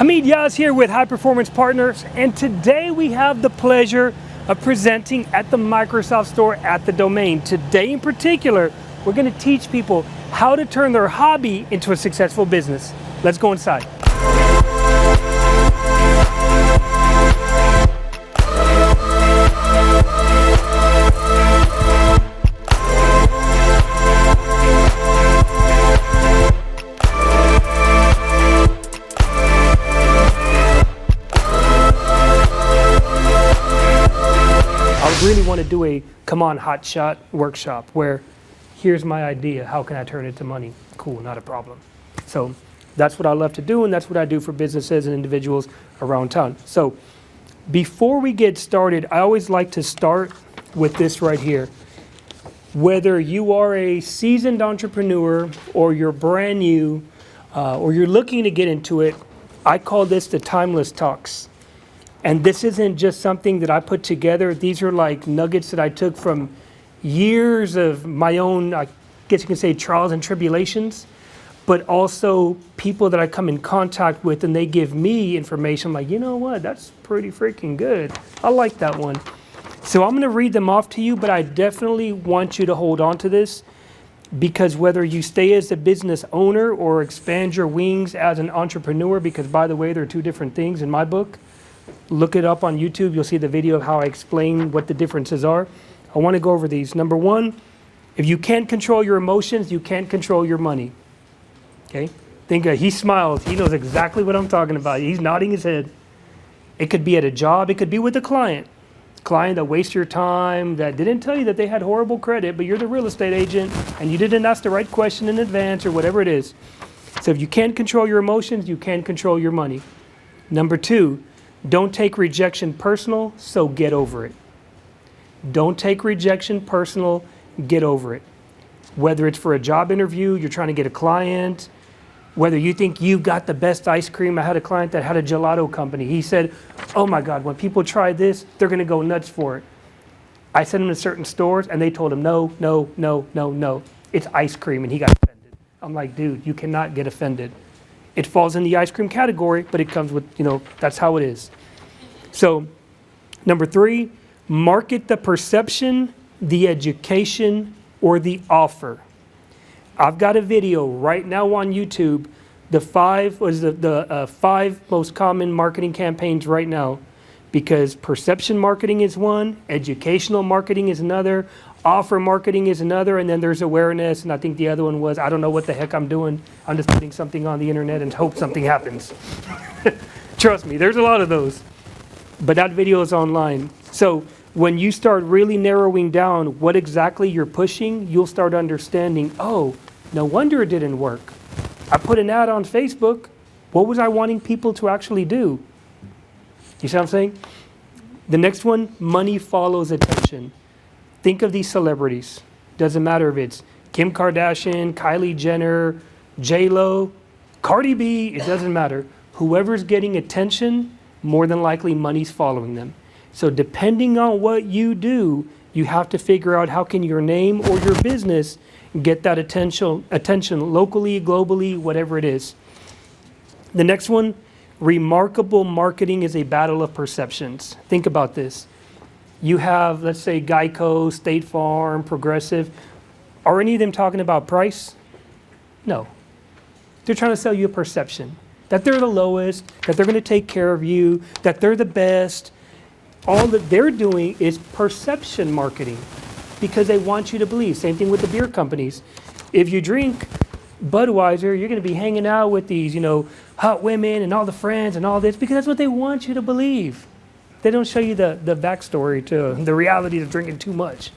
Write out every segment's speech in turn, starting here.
Hamid Yaz here with High Performance Partners, and today we have the pleasure of presenting at the Microsoft Store at the Domain. Today in particular, we're going to teach people how to turn their hobby into a successful business. Let's go inside. Really want to do a come on hot shot workshop where here's my idea, how can I turn it to money? Cool, not a problem. So that's what I love to do, and that's what I do for businesses and individuals around town. So before we get started, I always like to start with this right here. Whether you are a seasoned entrepreneur or you're brand new or you're looking to get into it, I call this the timeless talks. And this isn't just something that I put together. These are like nuggets that I took from years of my own, I guess you can say, trials and tribulations, but also people that I come in contact with and they give me information. I'm like, you know what, that's pretty freaking good. I like that one. So I'm going to read them off to you, but I definitely want you to hold on to this, because whether you stay as a business owner or expand your wings as an entrepreneur, because by the way, there are two different things in my book. Look it up on YouTube. You'll see the video of how I explain what the differences are. I want to go over these. Number one, if you can't control your emotions, you can't control your money. Okay? Think he smiles. He knows exactly what I'm talking about. He's nodding his head. It could be at a job. It could be with a client. Client that wastes your time, that didn't tell you that they had horrible credit, but you're the real estate agent and you didn't ask the right question in advance or whatever it is. So if you can't control your emotions, you can't control your money. Number two, don't take rejection personal, so get over it. Don't take rejection personal, get over it. Whether it's for a job interview, you're trying to get a client, whether you think you've got the best ice cream. I had a client that had a gelato company. He said, oh my God, when people try this, they're gonna go nuts for it. I sent him to certain stores and they told him, no, no, no, no, no. It's ice cream, and he got offended. I'm like, dude, you cannot get offended. It falls in the ice cream category, but it comes with, that's how it is. So, number three, market the perception, the education, or the offer. I've got a video right now on YouTube, the five most common marketing campaigns right now, because perception marketing is one, educational marketing is another, offer marketing is another, and then there's awareness, and I think the other one was, I don't know what the heck I'm doing. I'm just putting something on the internet and hope something happens. Trust me, there's a lot of those. But that video is online. So when you start really narrowing down what exactly you're pushing, you'll start understanding, oh, no wonder it didn't work. I put an ad on Facebook. What was I wanting people to actually do? You see what I'm saying? The next one, money follows attention. Think of these celebrities. Doesn't matter if it's Kim Kardashian, Kylie Jenner, J-Lo, Cardi B, it doesn't matter. Whoever's getting attention, more than likely money's following them. So depending on what you do, you have to figure out how can your name or your business get that attention locally, globally, whatever it is. The next one, remarkable marketing is a battle of perceptions. Think about this. You have, let's say, Geico, State Farm, Progressive. Are any of them talking about price? No. They're trying to sell you a perception that they're the lowest, that they're going to take care of you, that they're the best. All that they're doing is perception marketing because they want you to believe. Same thing with the beer companies. If you drink Budweiser, you're going to be hanging out with these, hot women and all the friends and all this because that's what they want you to believe. They don't show you the backstory to the reality of drinking too much.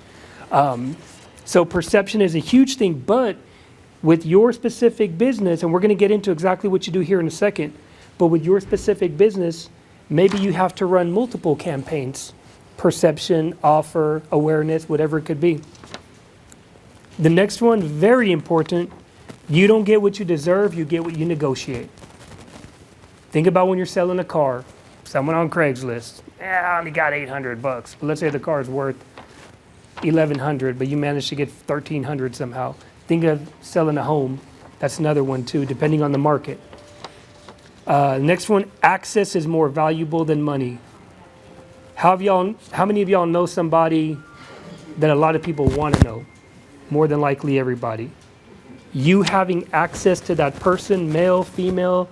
So perception is a huge thing, but with your specific business, and we're going to get into exactly what you do here in a second, but with your specific business, maybe you have to run multiple campaigns. Perception, offer, awareness, whatever it could be. The next one, very important, you don't get what you deserve, you get what you negotiate. Think about when you're selling a car. Someone on Craigslist, I only got $800, but let's say the car is worth $1,100, but you managed to get $1,300 somehow. Think of selling a home. That's another one too, depending on the market. Next one, access is more valuable than money. How many of y'all know somebody that a lot of people want to know? More than likely everybody. You having access to that person, male, female,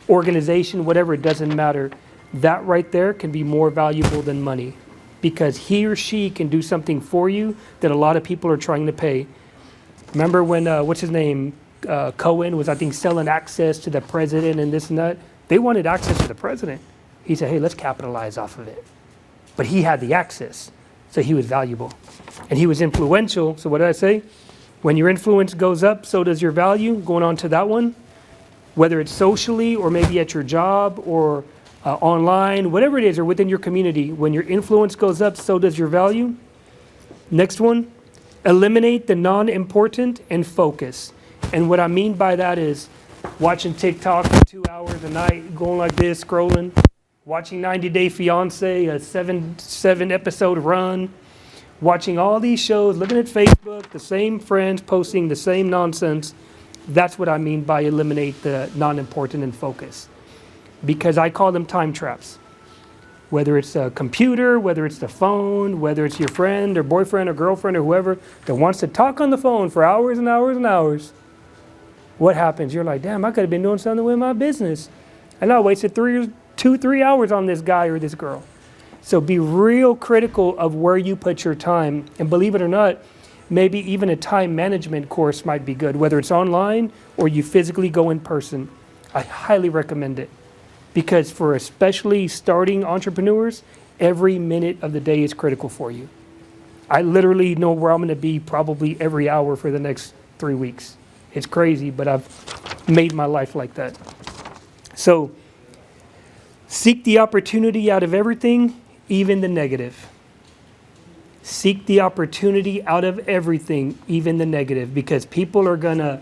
organization, whatever, it doesn't matter. That right there can be more valuable than money, because he or she can do something for you that a lot of people are trying to pay. Remember when, what's his name, Cohen was, I think, selling access to the president and this and that? They wanted access to the president. He said, hey, let's capitalize off of it. But he had the access, so he was valuable. And he was influential, so what did I say? When your influence goes up, so does your value. Going on to that one, whether it's socially or maybe at your job or online, whatever it is, or within your community, when your influence goes up, so does your value. Next one, eliminate the non-important and focus. And what I mean by that is watching TikTok for 2 hours a night, going like this, scrolling, watching 90 Day Fiance, a seven episode run, watching all these shows, looking at Facebook, the same friends posting the same nonsense. That's what I mean by eliminate the non-important and focus. Because I call them time traps. Whether it's a computer, whether it's the phone, whether it's your friend or boyfriend or girlfriend or whoever that wants to talk on the phone for hours and hours and hours. What happens? You're like, damn, I could have been doing something with my business. And I wasted 3 hours on this guy or this girl. So be real critical of where you put your time. And believe it or not, maybe even a time management course might be good, whether it's online or you physically go in person. I highly recommend it. Because for especially starting entrepreneurs, every minute of the day is critical for you. I literally know where I'm going to be probably every hour for the next 3 weeks. It's crazy, but I've made my life like that. So seek the opportunity out of everything, even the negative. Seek the opportunity out of everything, even the negative, because people are going to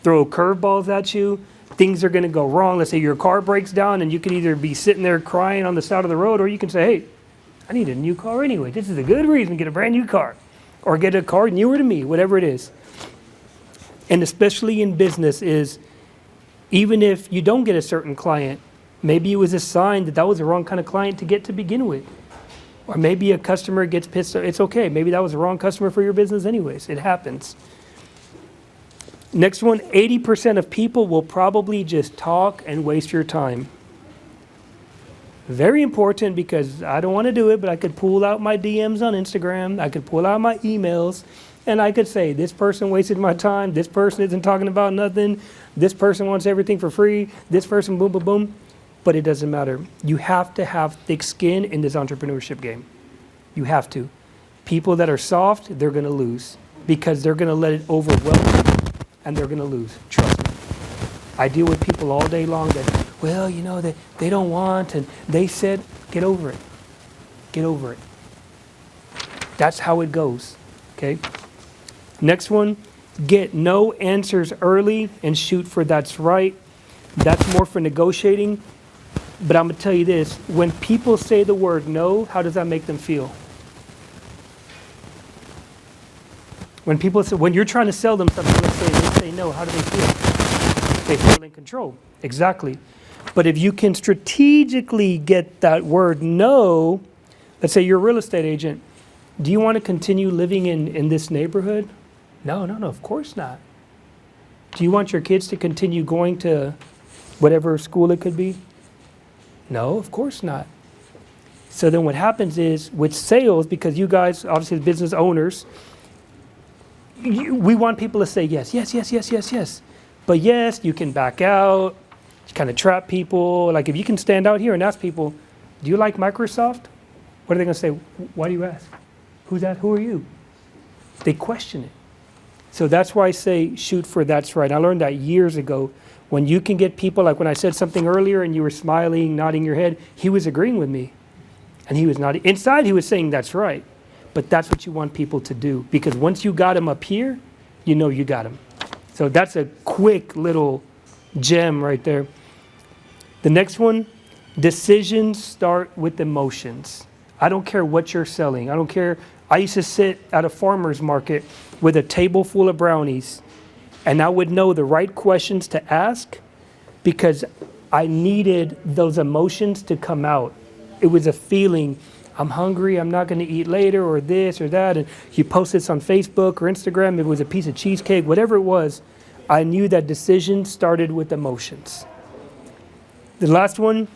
throw curveballs at you. Things are going to go wrong. Let's say your car breaks down and you can either be sitting there crying on the side of the road, or you can say, hey, I need a new car anyway. This is a good reason to get a brand new car, or get a car newer to me, whatever it is. And especially in business is, even if you don't get a certain client, maybe it was a sign that that was the wrong kind of client to get to begin with. Or maybe a customer gets pissed. It's okay. Maybe that was the wrong customer for your business anyways. It happens. Next one, 80% of people will probably just talk and waste your time. Very important, because I don't want to do it, but I could pull out my DMs on Instagram. I could pull out my emails, and I could say, this person wasted my time. This person isn't talking about nothing. This person wants everything for free. This person, boom, boom, boom. But it doesn't matter. You have to have thick skin in this entrepreneurship game. You have to. People that are soft, they're going to lose, because they're going to let it overwhelm them. And they're going to lose. Trust me. I deal with people all day long that, well, you know, they don't want, and they said, get over it. Get over it. That's how it goes. Okay? Next one, get no answers early and shoot for that's right. That's more for negotiating. But I'm going to tell you this. When people say the word no, how does that make them feel? When people say, when you're trying to sell them something, let's say they say no, how do they feel? They feel in control. Exactly. But if you can strategically get that word no, let's say you're a real estate agent. Do you want to continue living in this neighborhood? No, of course not. Do you want your kids to continue going to whatever school it could be? No, of course not. So then what happens is with sales, because you guys, obviously business owners, we want people to say yes. But yes, you can back out, kind of trap people. Like if you can stand out here and ask people, do you like Microsoft? What are they going to say? Why do you ask? Who's that? Who are you? They question it. So that's why I say shoot for that's right. I learned that years ago. When you can get people, like when I said something earlier and you were smiling, nodding your head, he was agreeing with me. And he was nodding. Inside he was saying that's right. But that's what you want people to do. Because once you got them up here, you know you got them. So that's a quick little gem right there. The next one, decisions start with emotions. I don't care what you're selling. I don't care. I used to sit at a farmer's market with a table full of brownies, and I would know the right questions to ask, because I needed those emotions to come out. It was a feeling, I'm hungry, I'm not going to eat later, or this or that. And you post this on Facebook or Instagram, it was a piece of cheesecake, whatever it was. I knew that decision started with emotions. The last one,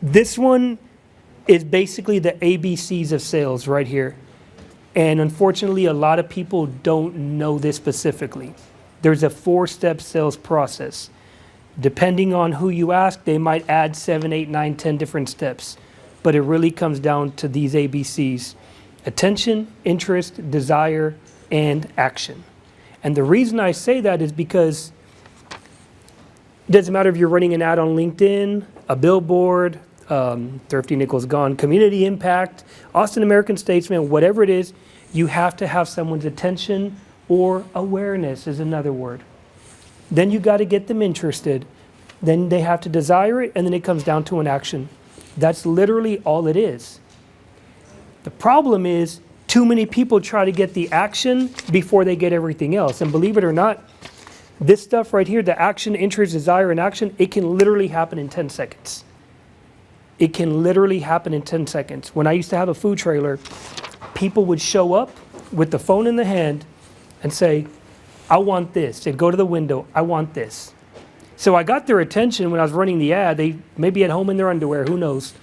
this one is basically the ABCs of sales right here. And unfortunately, a lot of people don't know this specifically. There's a 4-step sales process. Depending on who you ask, they might add 7, 8, 9, 10 different steps. But it really comes down to these ABCs: attention, interest, desire, and action. And the reason I say that is because it doesn't matter if you're running an ad on LinkedIn, a billboard, Thrifty Nickels Gone, community impact, Austin American Statesman, whatever it is, you have to have someone's attention, or awareness is another word. Then you got to get them interested. Then they have to desire it, and then it comes down to an action. That's literally all it is. The problem is too many people try to get the action before they get everything else. And believe it or not, this stuff right here, the action, interest, desire, and action, it can literally happen in 10 seconds. It can literally happen in 10 seconds. When I used to have a food trailer, people would show up with the phone in the hand and say, I want this. They'd go to the window, I want this. So I got their attention when I was running the ad. They may be at home in their underwear, who knows.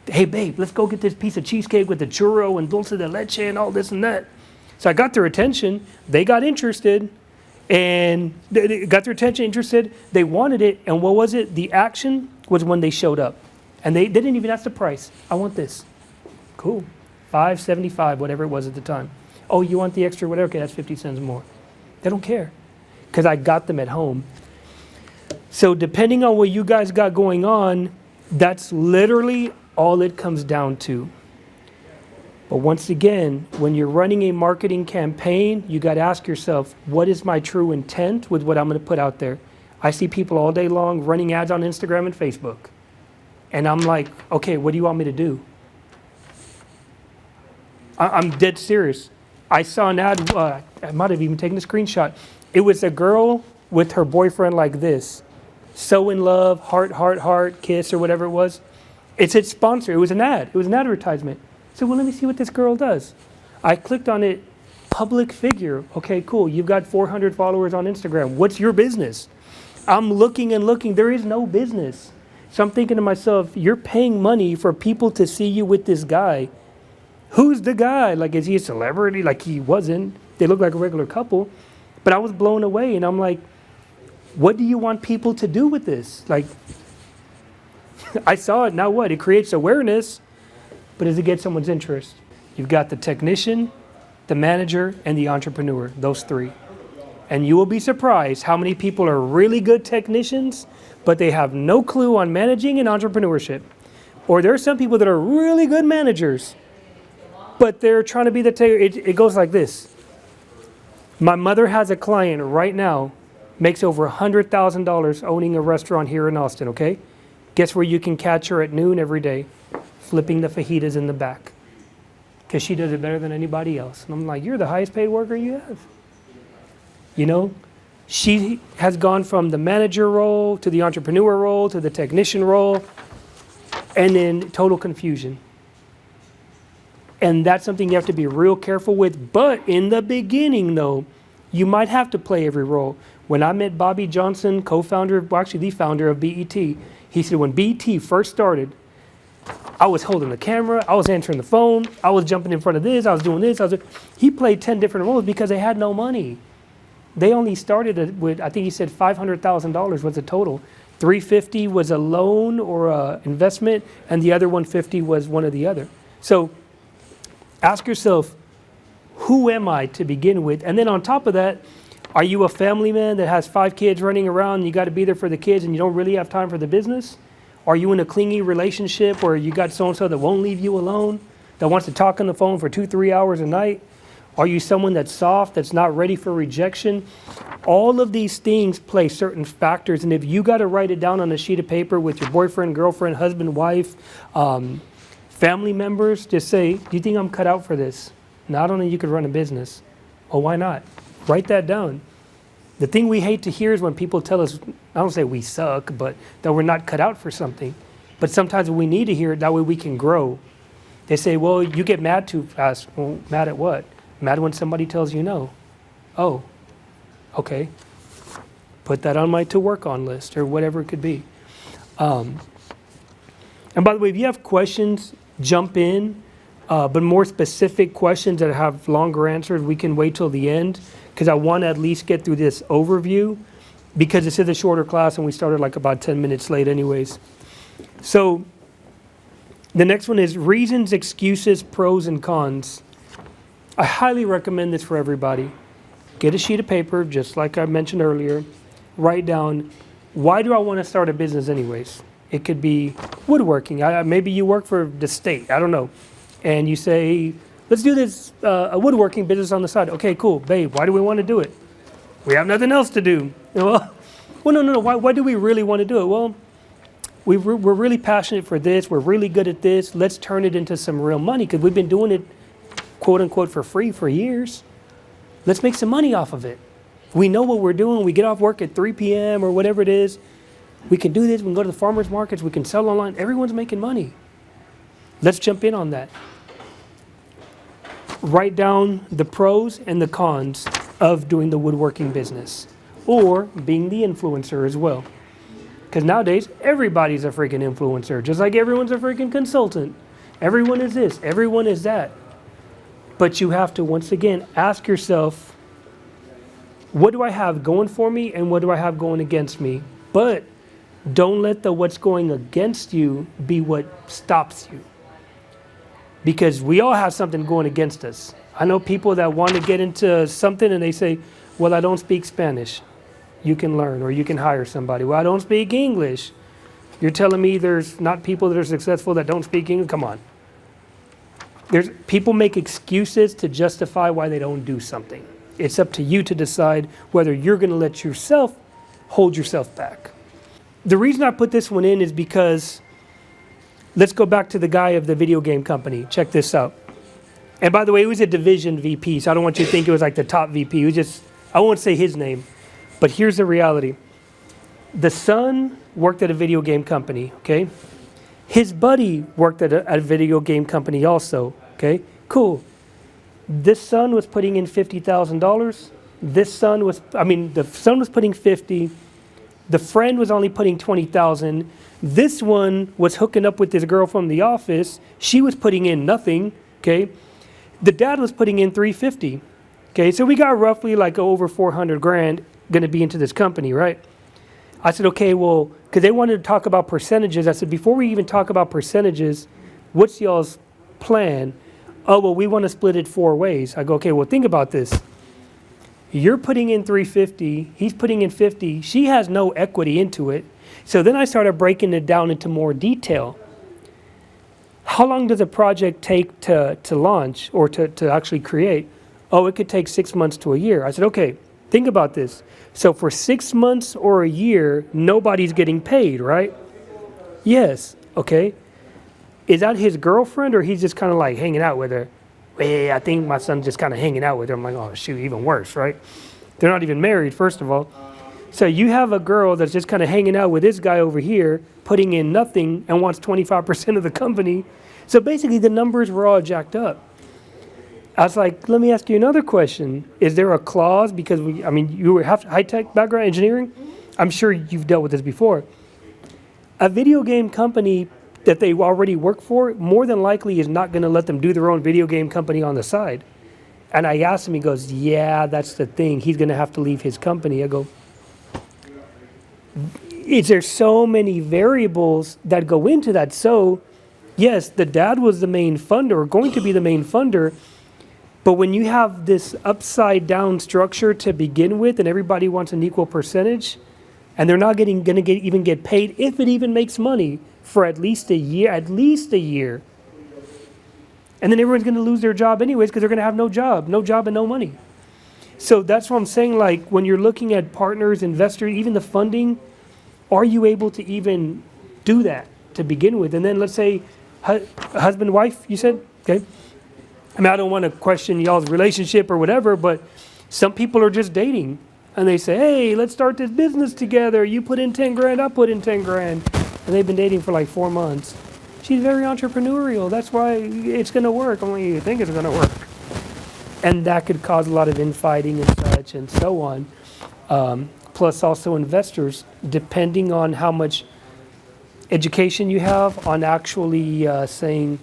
Hey babe, let's go get this piece of cheesecake with the churro and dulce de leche and all this and that. So I got their attention, they got interested, and they got their attention, interested, they wanted it, and what was it? The action was when they showed up. And they didn't even ask the price. I want this. Cool. $5.75, whatever it was at the time. Oh, you want the extra whatever? Okay, that's 50 cents more. They don't care because I got them at home. So depending on what you guys got going on, that's literally all it comes down to. But once again, when you're running a marketing campaign, you got to ask yourself, what is my true intent with what I'm going to put out there? I see people all day long running ads on Instagram and Facebook. And I'm like, okay, what do you want me to do? I'm dead serious. I saw an ad, I might have even taken a screenshot. It was a girl with her boyfriend like this. So in love, heart, heart, heart, kiss, or whatever it was. It said sponsor. It was an ad. It was an advertisement. So, well, let me see what this girl does. I clicked on it, public figure. Okay, cool. You've got 400 followers on Instagram. What's your business? I'm looking and looking. There is no business. So I'm thinking to myself, you're paying money for people to see you with this guy. Who's the guy? Like, is he a celebrity? Like, he wasn't. They look like a regular couple. But I was blown away, and I'm like, what do you want people to do with this? Like, I saw it, now what? It creates awareness, but does it get someone's interest? You've got the technician, the manager, and the entrepreneur, those three. And you will be surprised how many people are really good technicians, but they have no clue on managing and entrepreneurship. Or there are some people that are really good managers, but they're trying to be the it goes like this. My mother has a client right now, makes over $100,000 owning a restaurant here in Austin, okay? Guess where you can catch her at noon every day? Flipping the fajitas in the back. Because she does it better than anybody else. And I'm like, you're the highest paid worker you have. You know? She has gone from the manager role to the entrepreneur role to the technician role, and then total confusion. And that's something you have to be real careful with. But in the beginning, though, you might have to play every role. When I met Bobby Johnson, co-founder, well, actually the founder of BET, he said when BET first started, I was holding the camera, I was answering the phone, I was jumping in front of this, I was doing this. He played 10 different roles because they had no money. They only started with, I think he said $500,000 was the total. $350 was a loan or a investment, and the other $150 was one or the other. So ask yourself, who am I to begin with? And then on top of that, are you a family man that has 5 kids running around and you got to be there for the kids and you don't really have time for the business? Are you in a clingy relationship where you got so-and-so that won't leave you alone, that wants to talk on the phone for 2-3 hours a night? Are you someone that's soft, that's not ready for rejection? All of these things play certain factors, and if you got to write it down on a sheet of paper with your boyfriend, girlfriend, husband, wife, family members, just say, do you think I'm cut out for this? Not only you could run a business. Oh, why not? Write that down. The thing we hate to hear is when people tell us, I don't say we suck, but that we're not cut out for something. But sometimes we need to hear it, that way we can grow. They say, well, you get mad too fast. Well, mad at what? Mad when somebody tells you no. Oh, okay. Put that on my to work on list or whatever it could be. And by the way, if you have questions, jump in. But more specific questions that have longer answers, we can wait till the end, because I want to at least get through this overview, because this is a shorter class and we started like about 10 minutes late anyways. So the next one is reasons, excuses, pros and cons. I highly recommend this for everybody. Get a sheet of paper, just like I mentioned earlier. Write down, why do I want to start a business anyways? It could be woodworking. Maybe you work for the state, I don't know. And you say, let's do this, a woodworking business on the side. Okay, cool, babe, why do we want to do it? We have nothing else to do. Well, no, why do we really want to do it? Well, we're really passionate for this, we're really good at this, let's turn it into some real money, because we've been doing it, quote unquote, for free for years. Let's make some money off of it. We know what we're doing, we get off work at 3 p.m. or whatever it is. We can do this, we can go to the farmers markets, we can sell online, everyone's making money. Let's jump in on that. Write down the pros and the cons of doing the woodworking business, or being the influencer as well. Because nowadays, everybody's a freaking influencer, just like everyone's a freaking consultant. Everyone is this, everyone is that. But you have to, once again, ask yourself, what do I have going for me and what do I have going against me? But don't let the what's going against you be what stops you. Because we all have something going against us. I know people that want to get into something and they say, well, I don't speak Spanish. You can learn, or you can hire somebody. Well, I don't speak English. You're telling me there's not people that are successful that don't speak English? Come on. People make excuses to justify why they don't do something. It's up to you to decide whether you're going to let yourself hold yourself back. The reason I put this one in is because, let's go back to the guy of the video game company. Check this out. And by the way, it was a division VP, so I don't want you to think it was like the top VP. It was just, I won't say his name, but here's the reality. The son worked at a video game company, okay? His buddy worked at a video game company also, okay? Cool. This son was putting in $50,000. The son was putting 50. The friend was only putting 20,000. This one was hooking up with this girl from the office. She was putting in nothing, okay? The dad was putting in 350. Okay, so we got roughly like over 400 grand going to be into this company, right? I said, okay, well, because they wanted to talk about percentages. I said, before we even talk about percentages, what's y'all's plan? Oh, well, we want to split it 4 ways. I go, okay, well, think about this. You're putting in 350, he's putting in 50, she has no equity into it. So then I started breaking it down into more detail. How long does a project take to launch or to actually create? Oh, it could take 6 months to a year. I said, okay, think about this. So for 6 months or a year, nobody's getting paid, right? Yes, okay. Is that his girlfriend, or he's just kind of like hanging out with her? Hey, I think my son's just kind of hanging out with her. I'm like, oh shoot, even worse, right? They're not even married, first of all. So you have a girl that's just kind of hanging out with this guy over here, putting in nothing, and wants 25% of the company. So basically the numbers were all jacked up. I was like, let me ask you another question. Is there a clause? Because you have high-tech background, engineering? I'm sure you've dealt with this before. A video game company that they already work for, more than likely is not going to let them do their own video game company on the side. And I asked him, he goes, yeah, that's the thing. He's going to have to leave his company. I go, is there so many variables that go into that? So, yes, the dad was the main funder, or going to be the main funder. But when you have this upside down structure to begin with, and everybody wants an equal percentage, and they're not going to even get paid, if it even makes money, for at least a year. And then everyone's going to lose their job anyways, because they're going to have no job and no money. So that's what I'm saying, like when you're looking at partners, investors, even the funding, are you able to even do that to begin with? And then let's say husband, wife, you said, okay. I don't want to question y'all's relationship or whatever, but some people are just dating. and they say, hey, let's start this business together. You put in 10 grand, I put in 10 grand. And they've been dating for like 4 months. She's very entrepreneurial. That's why it's going to work. I'm like, you think it's going to work? And that could cause a lot of infighting and such and so on. Plus also investors, depending on how much education you have on actually saying,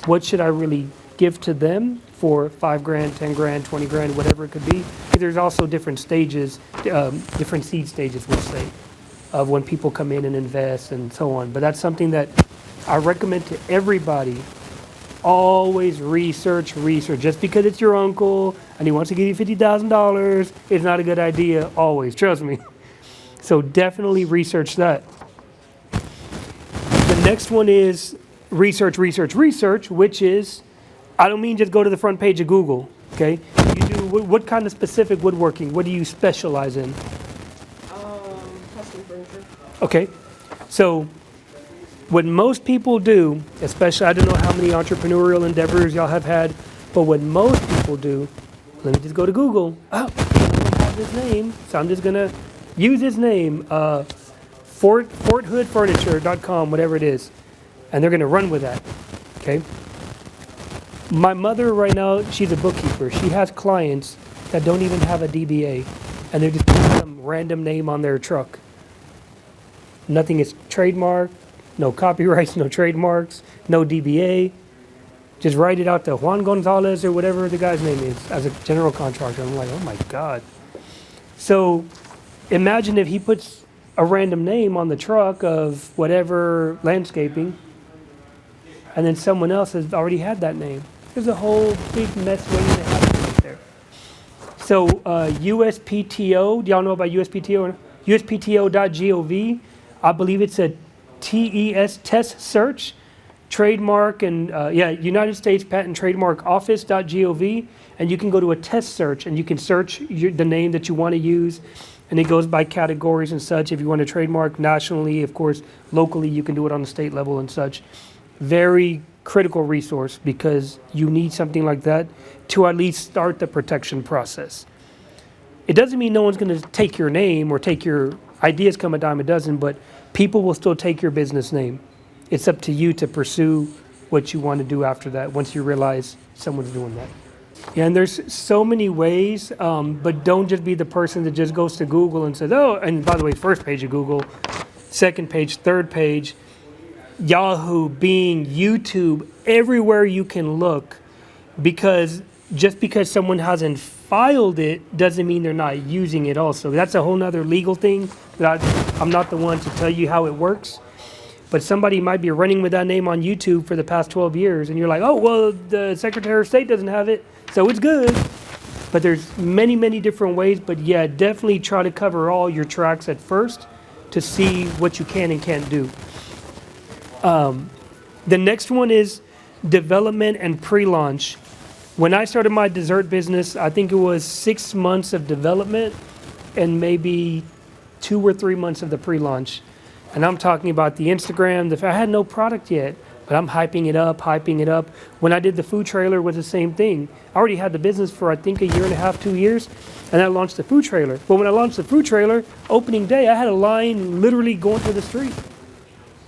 what should I really give to them for 5 grand, 10 grand, 20 grand, whatever it could be. There's also different stages, different seed stages, we'll say, of when people come in and invest and so on. But that's something that I recommend to everybody. Always research. Just because it's your uncle and he wants to give you $50,000, it's not a good idea. Always, trust me. So definitely research that. The next one is research, which is, I don't mean just go to the front page of Google, okay? You do, what kind of specific woodworking? What do you specialize in? Custom furniture. Okay, so what most people do, especially, I don't know how many entrepreneurial endeavors y'all have had, but what most people do, let me just go to Google. Oh, I don't have his name, so I'm just gonna use his name, forthoodfurniture.com, whatever it is, and they're gonna run with that, okay? My mother right now, she's a bookkeeper. She has clients that don't even have a DBA, and they're just putting some random name on their truck. Nothing is trademarked, no copyrights, no trademarks, no DBA. Just write it out to Juan Gonzalez or whatever the guy's name is as a general contractor. I'm like, oh my God. So imagine if he puts a random name on the truck of whatever landscaping, and then someone else has already had that name. There's a whole big mess waiting to happen right there. So USPTO, do y'all know about USPTO? USPTO.gov, I believe it's a TES test search, trademark, and United States Patent Trademark Office.gov, and you can go to a test search and you can search the name that you want to use, and it goes by categories and such. If you want to trademark nationally, of course, locally you can do it on the state level and such. Very critical resource because you need something like that to at least start the protection process. It doesn't mean no one's going to take your name or take your ideas come a dime a dozen, but people will still take your business name. It's up to you to pursue what you want to do after that once you realize someone's doing that. Yeah, and there's so many ways, but don't just be the person that just goes to Google and says, oh, and by the way, first page of Google, second page, third page, Yahoo, Bing, YouTube, everywhere you can look, because just because someone hasn't filed it doesn't mean they're not using it also. That's a whole nother legal thing that I'm not the one to tell you how it works, but somebody might be running with that name on YouTube for the past 12 years and you're like, oh, well, the Secretary of State doesn't have it, so it's good. But there's many, many different ways, but yeah, definitely try to cover all your tracks at first to see what you can and can't do. The next one is development and pre-launch. When I started my dessert business, I think it was 6 months of development and maybe 2 or 3 months of the pre-launch. And I'm talking about the Instagram. I had no product yet, but I'm hyping it up. When I did the food trailer, it was the same thing. I already had the business for I think a year and a half, 2 years, and I launched the food trailer. But when I launched the food trailer, opening day, I had a line literally going to the street,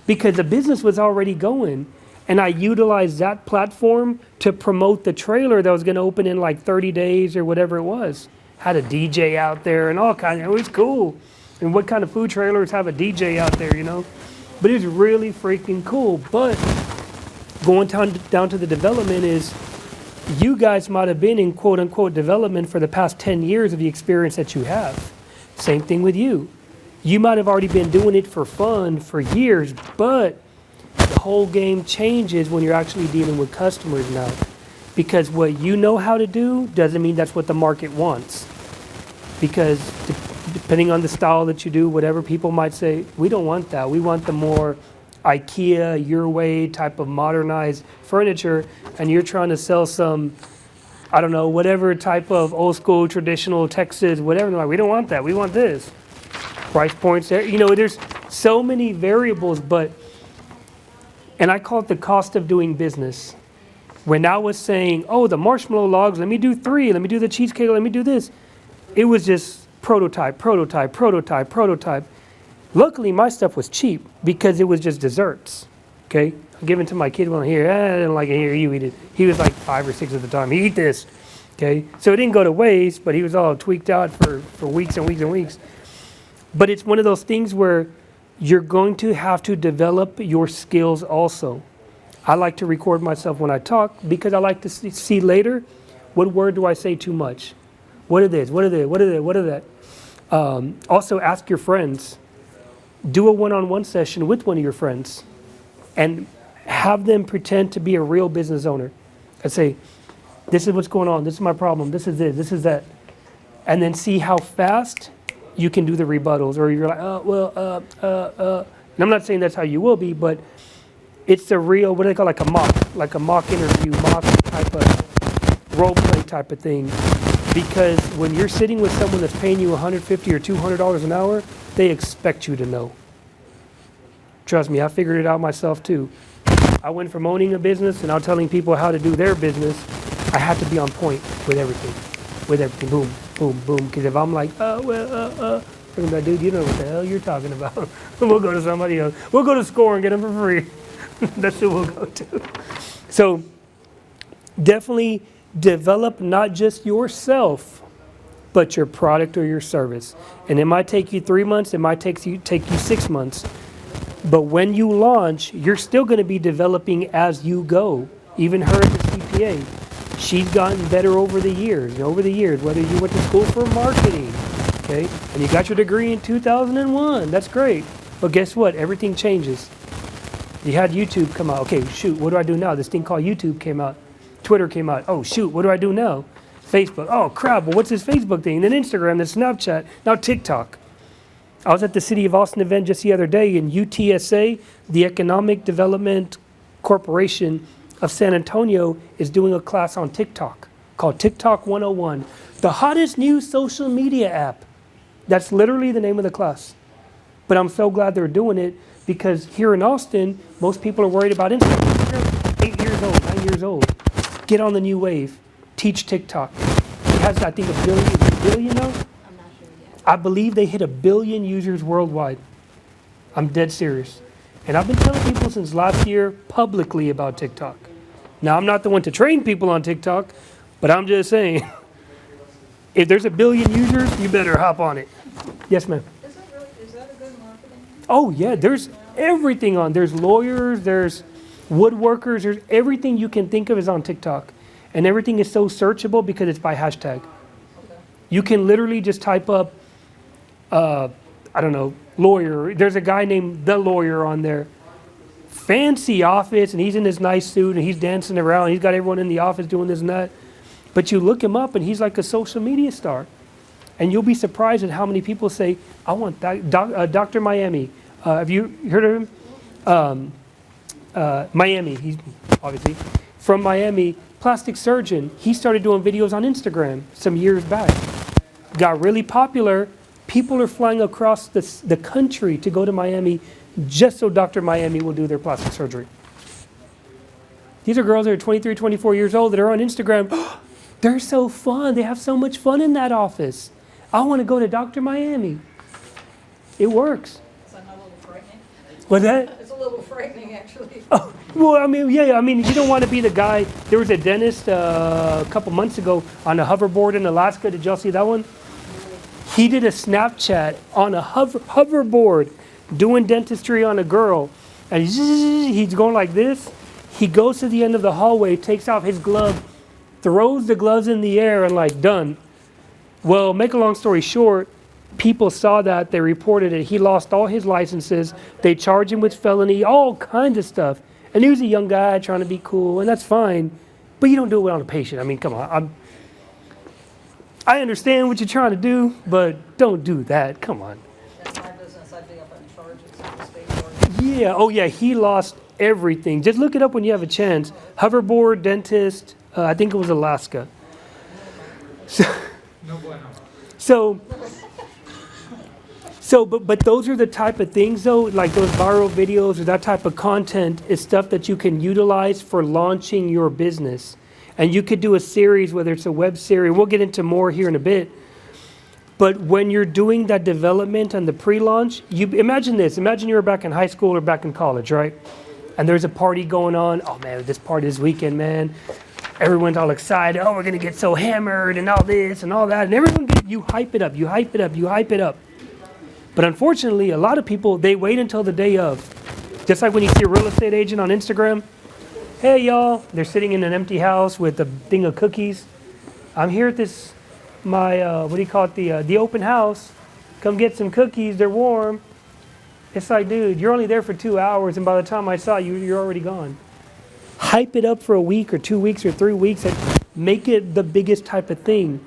because the business was already going, and I utilized that platform to promote the trailer that was going to open in like 30 days or whatever it was. Had a DJ out there and all kinds. It was cool. And what kind of food trailers have a DJ out there, you know? But it's really freaking cool. But going down to the development is, you guys might have been in quote unquote development for the past 10 years of the experience that you have. Same thing with you. You might have already been doing it for fun for years, but the whole game changes when you're actually dealing with customers now. Because what you know how to do doesn't mean that's what the market wants. Because depending on the style that you do, whatever, people might say, we don't want that. We want the more IKEA, your way type of modernized furniture, and you're trying to sell some, I don't know, whatever type of old school, traditional Texas, whatever. They're like, we don't want that. We want this. Price points there. You know, there's so many variables, and I call it the cost of doing business. When I was saying, oh, the marshmallow logs, let me do 3, let me do the cheesecake, let me do this. It was just prototype. Luckily, my stuff was cheap because it was just desserts. Okay, I'm giving to my kid one here. I didn't like it. Here, you eat it. He was like 5 or 6 at the time. Eat this. Okay, so it didn't go to waste, but he was all tweaked out for weeks and weeks and weeks. But it's one of those things where you're going to have to develop your skills also. I like to record myself when I talk because I like to see later, what word do I say too much? What are this? What are this? What are that? What are that? Also, ask your friends. Do a one-on-one session with one of your friends and have them pretend to be a real business owner. And say, this is what's going on. This is my problem. This is this. This is that. And then see how fast you can do the rebuttals. Or you're like, And I'm not saying that's how you will be, but it's the real, what do they call, like a mock interview, mock type of role play type of thing. Because when you're sitting with someone that's paying you $150 or $200 an hour, they expect you to know. Trust me, I figured it out myself too. I went from owning a business and now telling people how to do their business. I had to be on point with everything. Boom, boom, boom. Because if I'm like, I'm like, dude, you know what the hell you're talking about. We'll go to somebody else. We'll go to Score and get them for free. That's who we'll go to. So definitely develop not just yourself, but your product or your service. And it might take you 3 months. It might take you 6 months. But when you launch, you're still going to be developing as you go. Even her as a CPA, she's gotten better over the years. Whether you went to school for marketing, okay, and you got your degree in 2001, that's great. But guess what? Everything changes. You had YouTube come out. Okay, shoot, what do I do now? This thing called YouTube came out. Twitter came out. Oh, shoot, what do I do now? Facebook. Oh, crap, well, what's this Facebook thing? Then Instagram, then Snapchat, now TikTok. I was at the City of Austin event just the other day, and UTSA, the Economic Development Corporation of San Antonio, is doing a class on TikTok called TikTok 101, the hottest new social media app. That's literally the name of the class. But I'm so glad they're doing it because here in Austin, most people are worried about Instagram. You're 8 years old, 9 years old. Get on the new wave. Teach TikTok. It has, I think, a billion now? I believe they hit 1 billion users worldwide. I'm dead serious. And I've been telling people since last year publicly about TikTok. Now, I'm not the one to train people on TikTok, but I'm just saying, if there's 1 billion users, you better hop on it. Yes, ma'am. Is that a good marketing? Oh, yeah, there's everything on. There's lawyers, there's woodworkers, there's everything you can think of is on TikTok. And everything is so searchable because it's by hashtag. Okay. You can literally just type up, I don't know, lawyer. There's a guy named The Lawyer on there. Fancy office, and he's in his nice suit, and he's dancing around. He's got everyone in the office doing this and that. But you look him up, and he's like a social media star. And you'll be surprised at how many people say, I want that. Dr. Miami. Have you heard of him? Miami, he's obviously from Miami. Plastic surgeon. He started doing videos on Instagram some years back. Got really popular. People are flying across the country to go to Miami just so Dr. Miami will do their plastic surgery. These are girls that are 23, 24 years old that are on Instagram. They're so fun. They have so much fun in that office. I want to go to Dr. Miami. It works. Is that not a little frightening? What's that? It's a little frightening, actually. Oh, well, I mean, yeah, I mean, you don't want to be the guy. There was a dentist a couple months ago on a hoverboard in Alaska. Did y'all see that one? He did a Snapchat on a hoverboard doing dentistry on a girl. And he's going like this. He goes to the end of the hallway, takes off his glove, throws the gloves in the air, and like, done. Well, make a long story short, people saw that. They reported it. He lost all his licenses. They charged him with felony, all kinds of stuff. And he was a young guy trying to be cool, and that's fine. But you don't do it on a patient. I mean, come on. I understand what you're trying to do, but don't do that. Come on. That's my business. I'd be up on charges at the state board. Yeah, oh yeah, he lost everything. Just look it up when you have a chance. Hoverboard, dentist, I think it was Alaska. But those are the type of things though, like those viral videos or that type of content is stuff that you can utilize for launching your business. And you could do a series, whether it's a web series, we'll get into more here in a bit. But when you're doing that development and the pre-launch, you imagine this. Imagine you're back in high school or back in college, right? And there's a party going on. Oh man, this party this weekend, man. Everyone's all excited. Oh, we're gonna get so hammered and all this and all that. And everyone you hype it up, you hype it up, you hype it up. But unfortunately, a lot of people, they wait until the day of. Just like when you see a real estate agent on Instagram. Hey y'all, they're sitting in an empty house with a thing of cookies. I'm here at this, what do you call it, the open house. Come get some cookies, they're warm. It's like, dude, you're only there for 2 hours, and by the time I saw you, you're already gone. Hype it up for a week or 2 weeks or 3 weeks and make it the biggest type of thing.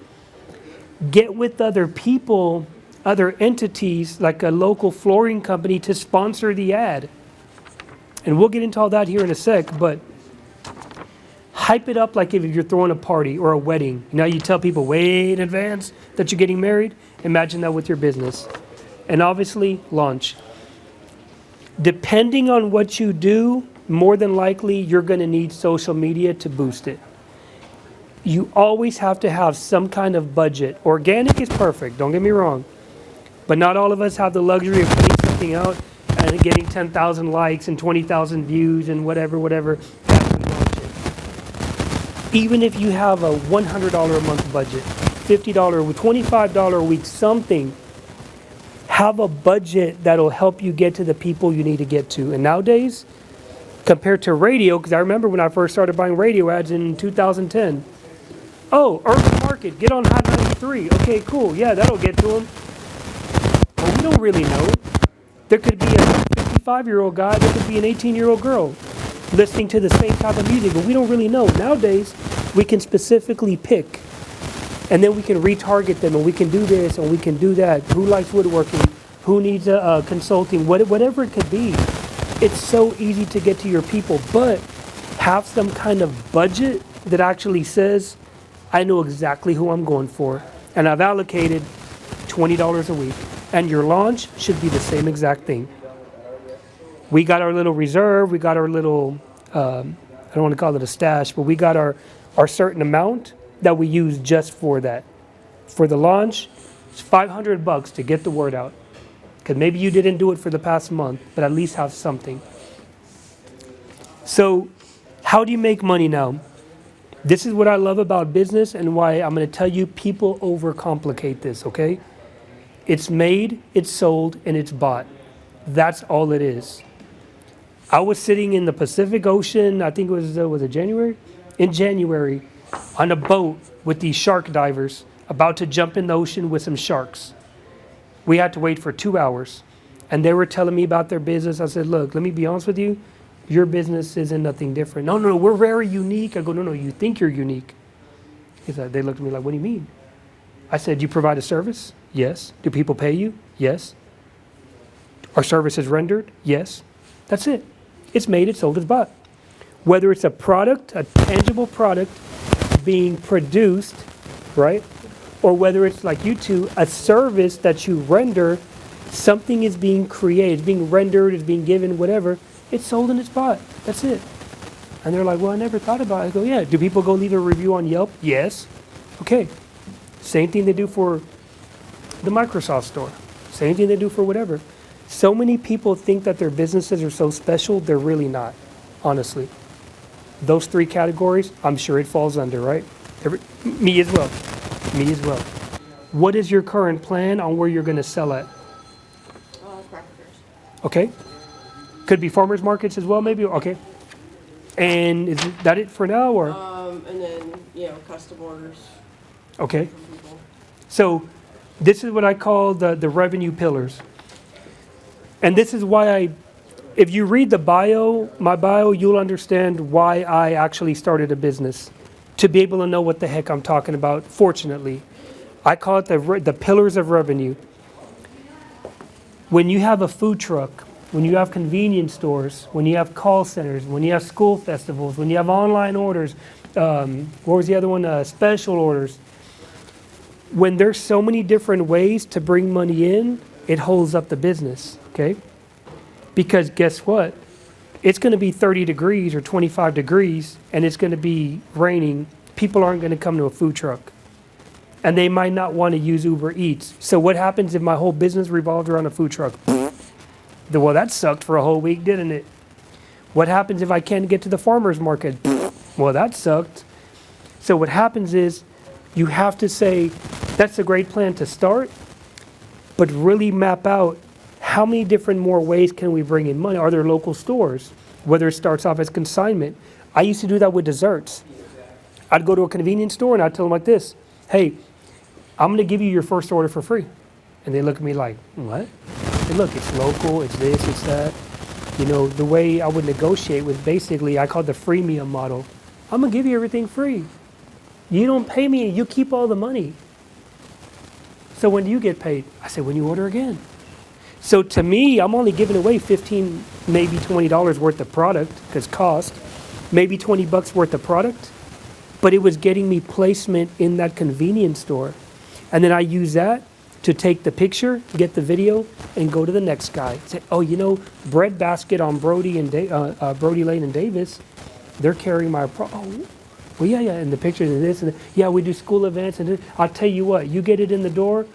Get with other people, other entities, like a local flooring company to sponsor the ad. And we'll get into all that here in a sec, but hype it up like if you're throwing a party or a wedding. You know, you tell people way in advance that you're getting married. Imagine that with your business. And obviously, launch. Depending on what you do, more than likely, you're going to need social media to boost it. You always have to have some kind of budget. Organic is perfect, don't get me wrong. But not all of us have the luxury of putting something out and getting 10,000 likes and 20,000 views and whatever. Even if you have a $100 a month budget, $50, $25 a week, something, have a budget that'll help you get to the people you need to get to. And nowadays, compared to radio, because I remember when I first started buying radio ads in 2010. Oh, urban market, get on Hot 93. Okay, cool. Yeah, that'll get to them. But we don't really know. There could be a 55-year-old guy, there could be an 18-year-old girl listening to the same type of music, but we don't really know. Nowadays, we can specifically pick, and then we can retarget them, and we can do this, and we can do that. Who likes woodworking? Who needs consulting? Whatever it could be. It's so easy to get to your people, but have some kind of budget that actually says, I know exactly who I'm going for, and I've allocated $20 a week. And your launch should be the same exact thing. We got our little reserve, we got our little, I don't want to call it a stash, but we got our certain amount that we use just for that. For the launch, it's $500 to get the word out. Because maybe you didn't do it for the past month, but at least have something. So, how do you make money now? This is what I love about business and why I'm going to tell you people overcomplicate this, okay? It's made, it's sold, and it's bought. That's all it is. I was sitting in the Pacific Ocean, I think it was it January? In January, on a boat with these shark divers, about to jump in the ocean with some sharks. We had to wait for 2 hours. And they were telling me about their business. I said, look, let me be honest with you. Your business isn't nothing different. No, we're very unique. I go, no, you think you're unique. They looked at me like, what do you mean? I said, you provide a service? Yes. Do people pay you? Yes. Are services rendered? Yes. That's it. It's made, it's sold, it's bought. Whether it's a product, a tangible product being produced, right? Or whether it's like you two, a service that you render, something is being created, it's being rendered, it's being given, whatever. It's sold and it's bought. That's it. And they're like, well, I never thought about it. I go, yeah. Do people go leave a review on Yelp? Yes. Okay. Same thing they do for the Microsoft store. Same thing they do for whatever. So many people think that their businesses are so special. They're really not, honestly. Those three categories, I'm sure it falls under, right? Me as well. Me as well. What is your current plan on where you're going to sell at? Cracker fairs. Okay. Could be farmers markets as well, maybe? Okay. And is that it for now, or? And then, custom orders. Okay. So this is what I call the revenue pillars. And this is why if you read the my bio, you'll understand why I actually started a business. To be able to know what the heck I'm talking about, fortunately. I call it the pillars of revenue. When you have a food truck, when you have convenience stores, when you have call centers, when you have school festivals, when you have online orders, what was the other one? Special orders. When there's so many different ways to bring money in, it holds up the business, okay? Because guess what? It's going to be 30 degrees or 25 degrees, and it's going to be raining. People aren't going to come to a food truck. and they might not want to use Uber Eats. So what happens if my whole business revolved around a food truck? Well, that sucked for a whole week, didn't it? What happens if I can't get to the farmer's market? Well, that sucked. So what happens is you have to say, that's a great plan to start, but really map out how many different more ways can we bring in money? Are there local stores? Whether it starts off as consignment. I used to do that with desserts. I'd go to a convenience store and I'd tell them like this, hey, I'm gonna give you your first order for free. And they look at me like, what? Hey, look, it's local, it's this, it's that. You know, the way I would negotiate was basically, I called the freemium model. I'm gonna give you everything free. You don't pay me, you keep all the money. So when do you get paid? I said, when you order again. So to me, I'm only giving away $15, maybe $20 worth of product, because cost, maybe $20 worth of product, but it was getting me placement in that convenience store. And then I use that to take the picture, get the video, and go to the next guy. Say, oh, you know, Bread Basket on Brody Lane and Davis, they're carrying my oh, well, yeah, and the pictures and this, and yeah, we do school events, and this. I'll tell you what, you get it in the door,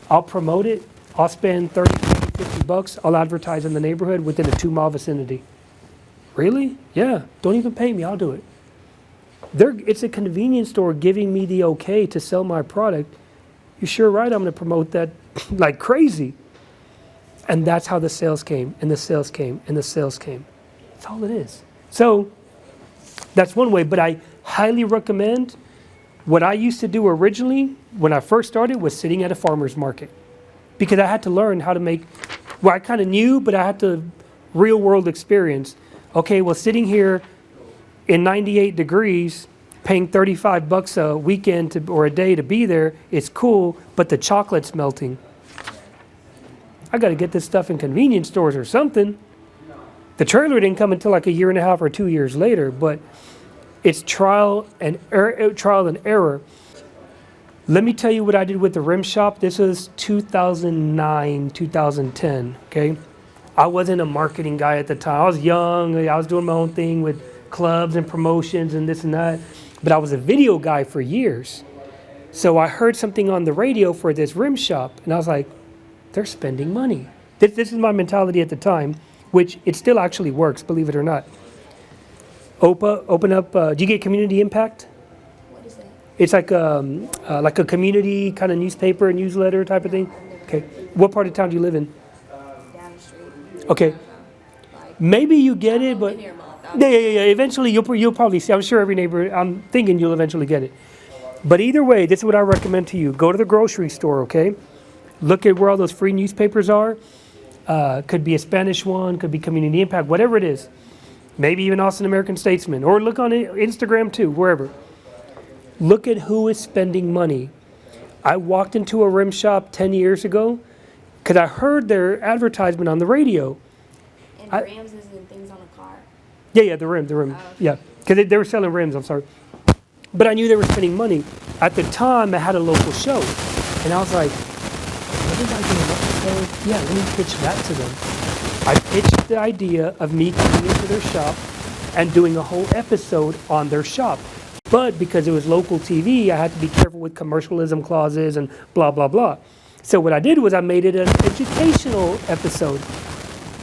I'll promote it, I'll spend 30, 40, $50, I'll advertise in the neighborhood within a 2-mile vicinity. Really? Yeah, don't even pay me, I'll do it. It's a convenience store giving me the okay to sell my product. You're sure right, I'm gonna promote that like crazy. And that's how the sales came, and the sales came, and the sales came. That's all it is. So that's one way, but I highly recommend, what I used to do originally when I first started was sitting at a farmer's market. Because I had to learn how to make, well, I kind of knew, but I had to real world experience. Okay, well, sitting here in 98 degrees, paying $35 a weekend or a day to be there, it's cool, but the chocolate's melting. I got to get this stuff in convenience stores or something. The trailer didn't come until like a year and a half or 2 years later, but it's trial and error. Let me tell you what I did with the rim shop. This was 2009, 2010, okay? I wasn't a marketing guy at the time. I was young, I was doing my own thing with clubs and promotions and this and that, but I was a video guy for years. So I heard something on the radio for this rim shop, and I was like, they're spending money. This is my mentality at the time, which it still actually works, believe it or not. Open up, do you get community impact? What is that? It's like a community kind of newspaper, newsletter type of thing. Okay, what part of town do you live in? Down the street. Okay, maybe you get it, but yeah. Eventually you'll probably see. I'm sure every neighbor. I'm thinking you'll eventually get it. But either way, this is what I recommend to you. Go to the grocery store. Okay, look at where all those free newspapers are. Could be a Spanish one, could be Community Impact, whatever it is. Maybe even Austin American Statesman, or look on Instagram too, wherever. Look at who is spending money. I walked into a rim shop 10 years ago because I heard their advertisement on the radio. And rims and things on a car. Yeah, the rim, Oh, okay. yeah. Because they were selling rims, I'm sorry. But I knew they were spending money. At the time, I had a local show. And I was like, what did I do a local show? Yeah, let me pitch that to them. I pitched the idea of me coming into their shop and doing a whole episode on their shop. But because it was local TV, I had to be careful with commercialism clauses and blah, blah, blah. So what I did was I made it an educational episode.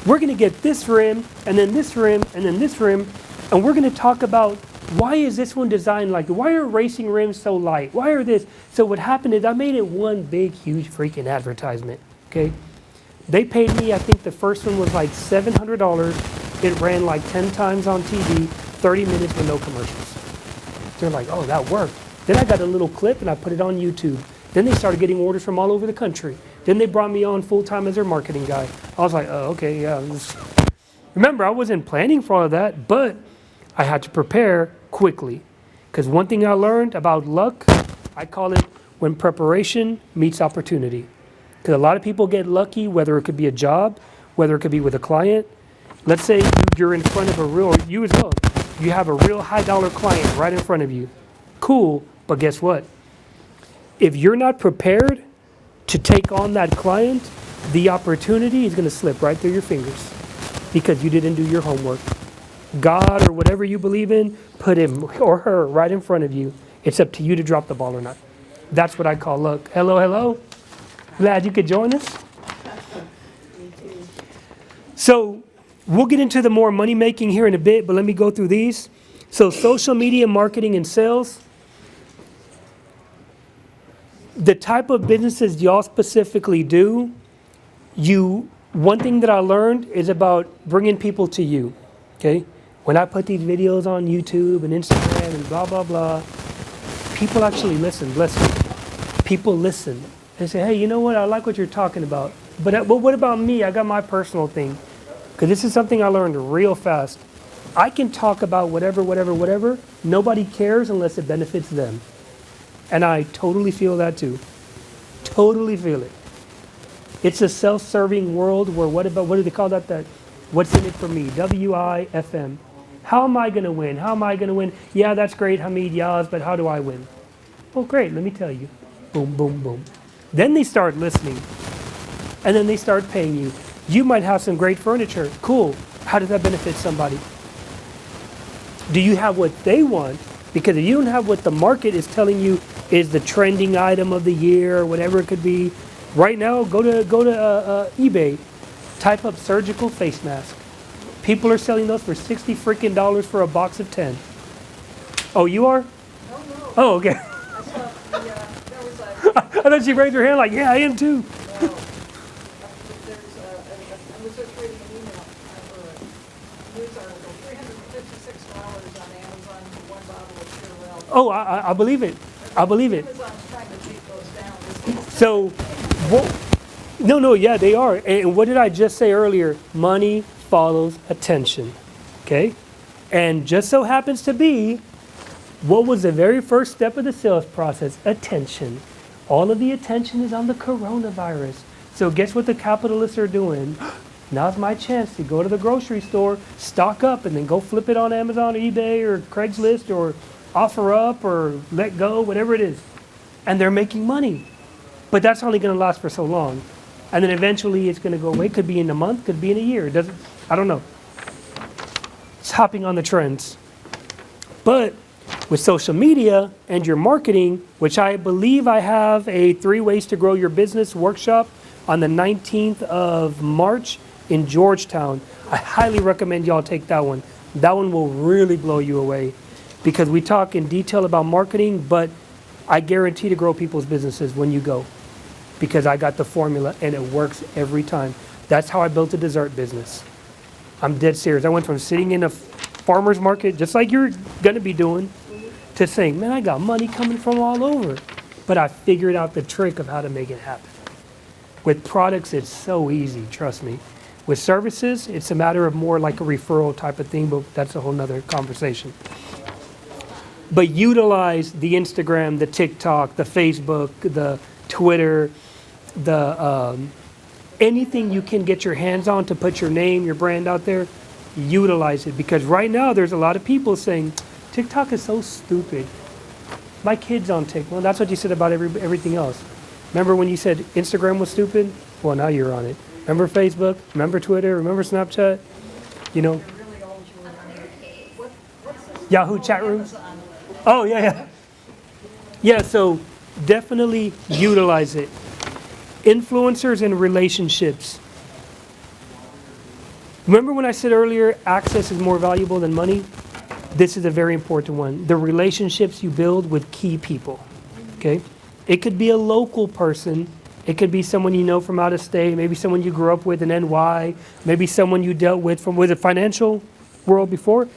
We're going to get this rim, and then this rim, and then this rim, and we're going to talk about why is this one designed like, why are racing rims so light? Why are this? So what happened is I made it one big, huge freaking advertisement, okay? They paid me, I think the first one was like $700. It ran like 10 times on TV, 30 minutes with no commercials. They're like, oh, that worked. Then I got a little clip and I put it on YouTube. Then they started getting orders from all over the country. Then they brought me on full-time as their marketing guy. I was like, oh, okay, yeah. Remember, I wasn't planning for all of that, but I had to prepare quickly. Because one thing I learned about luck, I call it when preparation meets opportunity. Because a lot of people get lucky, whether it could be a job, whether it could be with a client. Let's say you're in front of you as well, you have a real high dollar client right in front of you. Cool, but guess what? If you're not prepared to take on that client, the opportunity is going to slip right through your fingers because you didn't do your homework. God or whatever you believe in, put him or her right in front of you. It's up to you to drop the ball or not. That's what I call luck. Hello, hello. Glad you could join us. So we'll get into the more money making here in a bit, but let me go through these. So social media marketing and sales. The type of businesses y'all specifically do, one thing that I learned is about bringing people to you, okay? When I put these videos on YouTube and Instagram and blah, blah, blah, people actually listen, bless you. People listen. They say, hey, you know what? I like what you're talking about. But what about me? I got my personal thing. Because this is something I learned real fast. I can talk about whatever. Nobody cares unless it benefits them. And I totally feel that too. Totally feel it. It's a self-serving world where what do they call that? What's in it for me? WIFM. How am I going to win? How am I going to win? Yeah, that's great, Hamid Yaz, but how do I win? Well, great, let me tell you. Boom, boom, boom. Then they start listening. And then they start paying you. You might have some great furniture. Cool. How does that benefit somebody? Do you have what they want? Because if you don't have what the market is telling you is the trending item of the year, or whatever it could be, right now, go to eBay, type up surgical face mask. People are selling those for $60 freaking for a box of 10. Oh, you are? No, no. Oh, okay. I saw there was a, I thought she raised her hand like, yeah, I am too. no, I was just reading an email, or a news article, $356 on Amazon for one bottle of Purell. Oh, I believe it. I believe it. Amazon's trying to take those down. So, no, yeah, they are. And what did I just say earlier? Money follows attention, okay? And just so happens to be, what was the very first step of the sales process? Attention. All of the attention is on the coronavirus. So guess what the capitalists are doing? Now's my chance to go to the grocery store, stock up, and then go flip it on Amazon or eBay or Craigslist or OfferUp or Let Go, whatever it is. And they're making money. But that's only going to last for so long. And then eventually it's going to go away. Could be in a month, could be in a year. I don't know. It's hopping on the trends. But with social media and your marketing, which I believe I have a 3 ways to grow your business workshop on the 19th of March in Georgetown. I highly recommend y'all take that one. That one will really blow you away because we talk in detail about marketing, but I guarantee to grow people's businesses when you go because I got the formula and it works every time. That's how I built a dessert business. I'm dead serious. I went from sitting in a farmer's market, just like you're going to be doing, to saying, man, I got money coming from all over. But I figured out the trick of how to make it happen. With products, it's so easy, trust me. With services, it's a matter of more like a referral type of thing, but that's a whole nother conversation. But utilize the Instagram, the TikTok, the Facebook, the Twitter, the anything you can get your hands on to put your name, your brand out there, utilize it. Because right now, there's a lot of people saying, TikTok is so stupid. My kid's on TikTok. Well, that's what you said about everything else. Remember when you said Instagram was stupid? Well, now you're on it. Remember Facebook? Remember Twitter? Remember Snapchat? You know? Really old, what's this? Yahoo chat rooms? Oh, yeah. Yeah, so definitely utilize it. Influencers and relationships. Remember when I said earlier, access is more valuable than money? This is a very important one. The relationships you build with key people, okay? It could be a local person. It could be someone you know from out of state, maybe someone you grew up with in NY, maybe someone you dealt with from the financial world before.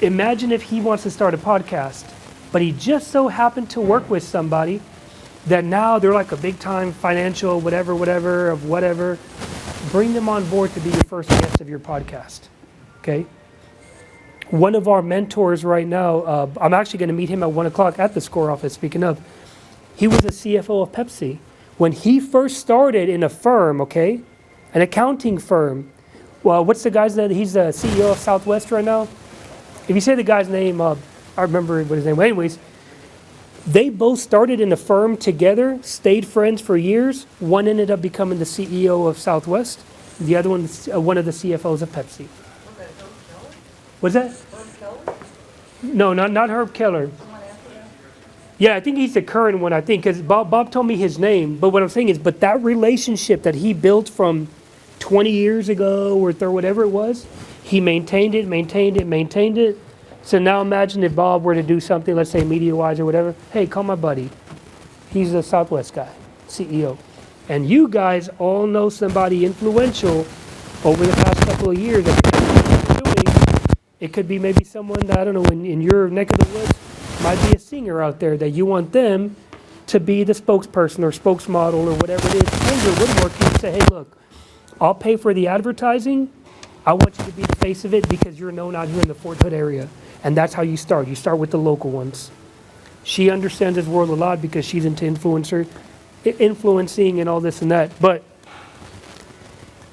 Imagine if he wants to start a podcast, but he just so happened to work with somebody that now they're like a big time financial whatever. Bring them on board to be your first guest of your podcast, okay? One of our mentors right now, I'm actually going to meet him at 1 o'clock at the SCORE office, speaking of. He was a CFO of Pepsi. When he first started in a firm, okay, an accounting firm, well, what's the guy's name? He's the CEO of Southwest right now. If you say the guy's name, I remember what his name was. Anyways, they both started in a firm together, stayed friends for years. One ended up becoming the CEO of Southwest. The other one of the CFOs of Pepsi. What's that? Herb Keller? No, not Herb Keller. Someone after that? Yeah, I think he's the current one, I think, because Bob told me his name. But what I'm saying is, but that relationship that he built from 20 years ago or whatever it was, he maintained it, maintained it, maintained it. So now imagine if Bob were to do something, let's say media-wise or whatever. Hey, call my buddy. He's a Southwest guy, CEO. And you guys all know somebody influential over the past couple of years that you're doing. It could be maybe someone that, I don't know, in your neck of the woods, might be a singer out there that you want them to be the spokesperson or spokesmodel or whatever it is. Andrew Woodwork, you can say, hey, look, I'll pay for the advertising. I want you to be the face of it because you're known out here in the Fort Hood area. And that's how you start. You start with the local ones. She understands this world a lot because she's into influencing and all this and that. But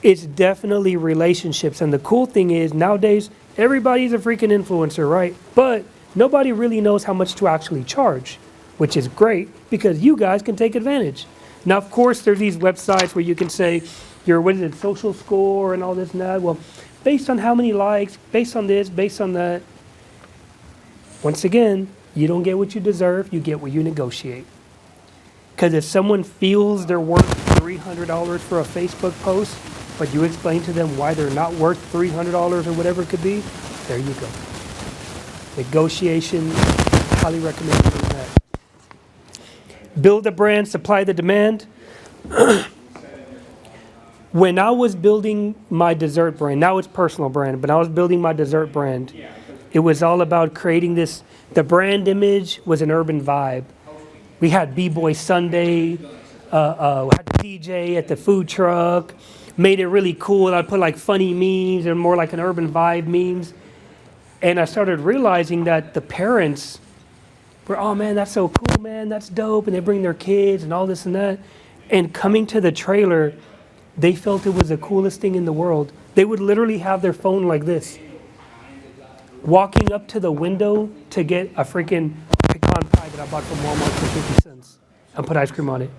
it's definitely relationships. And the cool thing is nowadays, everybody's a freaking influencer, right? But nobody really knows how much to actually charge, which is great because you guys can take advantage. Now, of course, there's these websites where you can say your, what is it, social score and all this and that. Well, based on how many likes, based on this, based on that. Once again, you don't get what you deserve, you get what you negotiate. Because if someone feels they're worth $300 for a Facebook post, but you explain to them why they're not worth $300 or whatever it could be, there you go. Negotiation, highly recommend doing that. Build the brand, supply the demand. When I was building my dessert brand, now it's personal brand, but I was building my dessert brand, it was all about creating this, the brand image was an urban vibe. We had B-Boy Sunday, had DJ at the food truck, made it really cool. I put like funny memes and more like an urban vibe memes. And I started realizing that the parents were, oh man, that's so cool, man, that's dope. And they bring their kids and all this and that. And coming to the trailer, they felt it was the coolest thing in the world. They would literally have their phone like this, walking up to the window to get a freaking pecan pie that I bought from Walmart for 50 cents and put ice cream on it.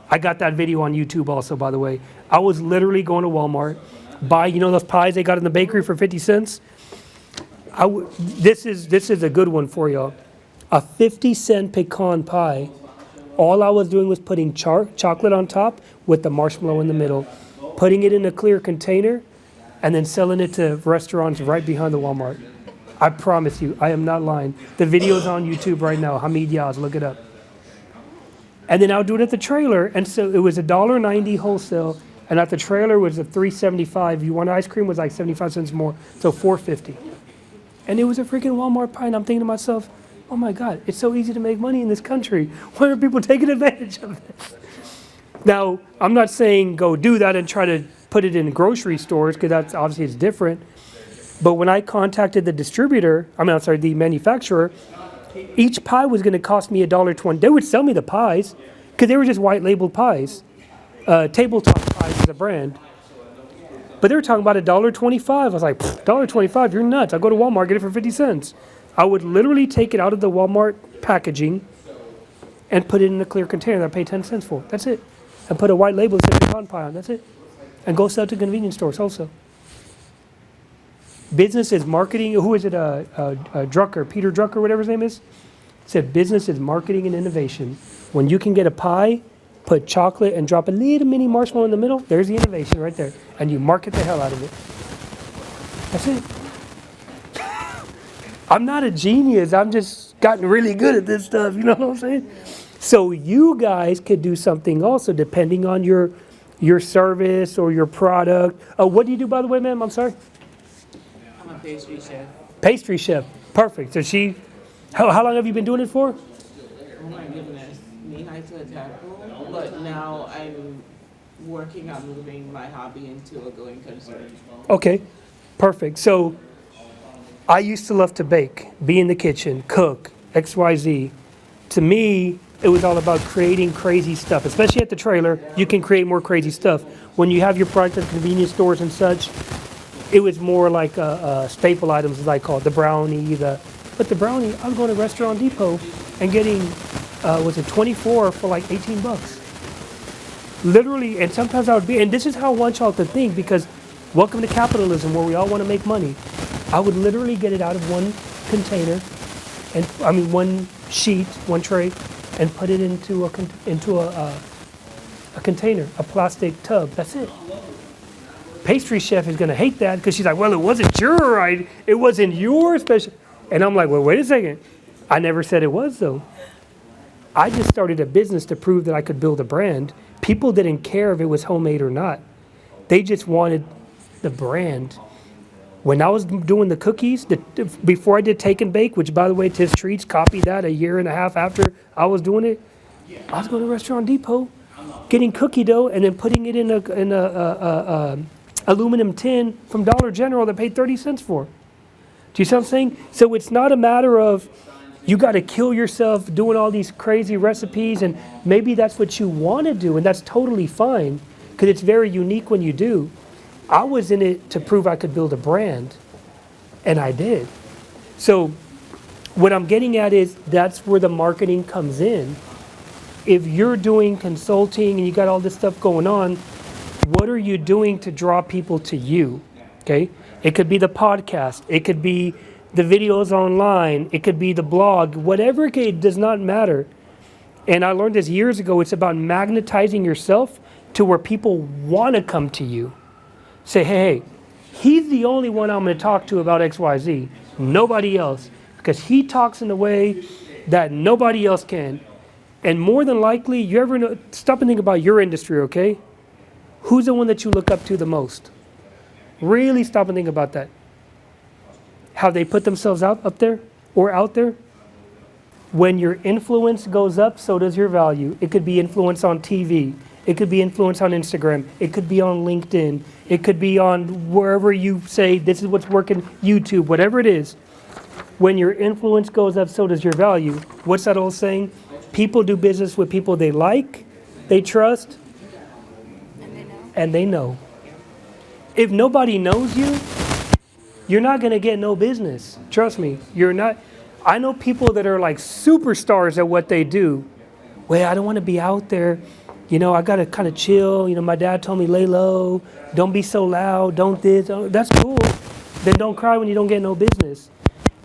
I got that video on YouTube also, by the way. I was literally going to Walmart, buy, you know those pies they got in the bakery for 50 cents? This is a good one for y'all. A 50-cent pecan pie. All I was doing was putting chocolate on top with the marshmallow in the middle, putting it in a clear container, and then selling it to restaurants right behind the Walmart. I promise you, I am not lying. The video's on YouTube right now. Hamid Yaz, look it up. And then I'll do it at the trailer. And so it was $1.90 wholesale, and at the trailer was a $3.75. You want ice cream was like 75 cents more, so $4.50. And it was a freaking Walmart pie, and I'm thinking to myself, oh my God, it's so easy to make money in this country. Why are people taking advantage of this? Now, I'm not saying go do that and try to put it in grocery stores, because that's obviously it's different. But when I contacted the the manufacturer, each pie was going to cost me $1.20. They would sell me the pies because they were just white labeled pies. Tabletop Pies is a brand. But they were talking about $1.25. I was like, $1.25, you're nuts. I'll go to Walmart, get it for 50 cents. I would literally take it out of the Walmart packaging and put it in a clear container that I pay 10 cents for. That's it. And put a white label that says pecan pie on. That's it. And go sell to convenience stores also. Business is marketing. Who is it? Drucker, Peter Drucker, whatever his name is, said business is marketing and innovation. When you can get a pie, put chocolate and drop a little mini marshmallow in the middle, there's the innovation right there. And you market the hell out of it. That's it. I'm not a genius. I'm just gotten really good at this stuff. You know what I'm saying? So you guys could do something also depending on your service or your product. What do you do, by the way, ma'am? I'm sorry. I'm a pastry chef. Pastry chef. Perfect. So how long have you been doing it for? Oh my goodness. Knee-high to a tadpole. But now I'm working on moving my hobby into a going concern. Okay. Perfect. So I used to love to bake, be in the kitchen, cook, XYZ. To me, it was all about creating crazy stuff, especially at the trailer. You can create more crazy stuff. When you have your product at convenience stores and such, it was more like staple items, as I call it, the brownie. But the brownie, I was going to Restaurant Depot and getting, was it 24 for like 18 bucks? Literally, and sometimes I would be, and this is how I want y'all to think, because welcome to capitalism where we all want to make money. I would literally get it out of one container, one sheet, one tray, and put it into a container, a plastic tub. That's it. Pastry chef is going to hate that because she's like, well, it wasn't your idea. It wasn't your special. And I'm like, well, wait a second. I never said it was, though. I just started a business to prove that I could build a brand. People didn't care if it was homemade or not. They just wanted the brand. When I was doing the cookies, before I did Take and Bake, which, by the way, Tiz Treats copied that a year and a half after I was doing it, I was going to Restaurant Depot, getting cookie dough and then putting it in a aluminum tin from Dollar General that paid 30 cents for. Do you see what I'm saying? So it's not a matter of you got to kill yourself doing all these crazy recipes, and maybe that's what you want to do, and that's totally fine because it's very unique when you do. I was in it to prove I could build a brand, and I did. So what I'm getting at is that's where the marketing comes in. If you're doing consulting and you got all this stuff going on, what are you doing to draw people to you? Okay? It could be the podcast. It could be the videos online. It could be the blog. Whatever it does not matter. And I learned this years ago. It's about magnetizing yourself to where people want to come to you. Say, hey, he's the only one I'm going to talk to about XYZ. Nobody else. Because he talks in a way that nobody else can. And more than likely, you ever know, stop and think about your industry, okay? Who's the one that you look up to the most? Really stop and think about that. How they put themselves up there or out there? When your influence goes up, so does your value. It could be influence on TV. It could be influence on Instagram. It could be on LinkedIn. It could be on wherever you say this is what's working, YouTube, whatever it is. When your influence goes up, so does your value. What's that old saying? People do business with people they like, they trust, and they know. If nobody knows you, you're not going to get no business. Trust me, you're not. I know people that are like superstars at what they do. Well, I don't want to be out there. You know, I got to kind of chill. You know, my dad told me lay low. Don't be so loud. Don't this. Oh, that's cool. Then don't cry when you don't get no business.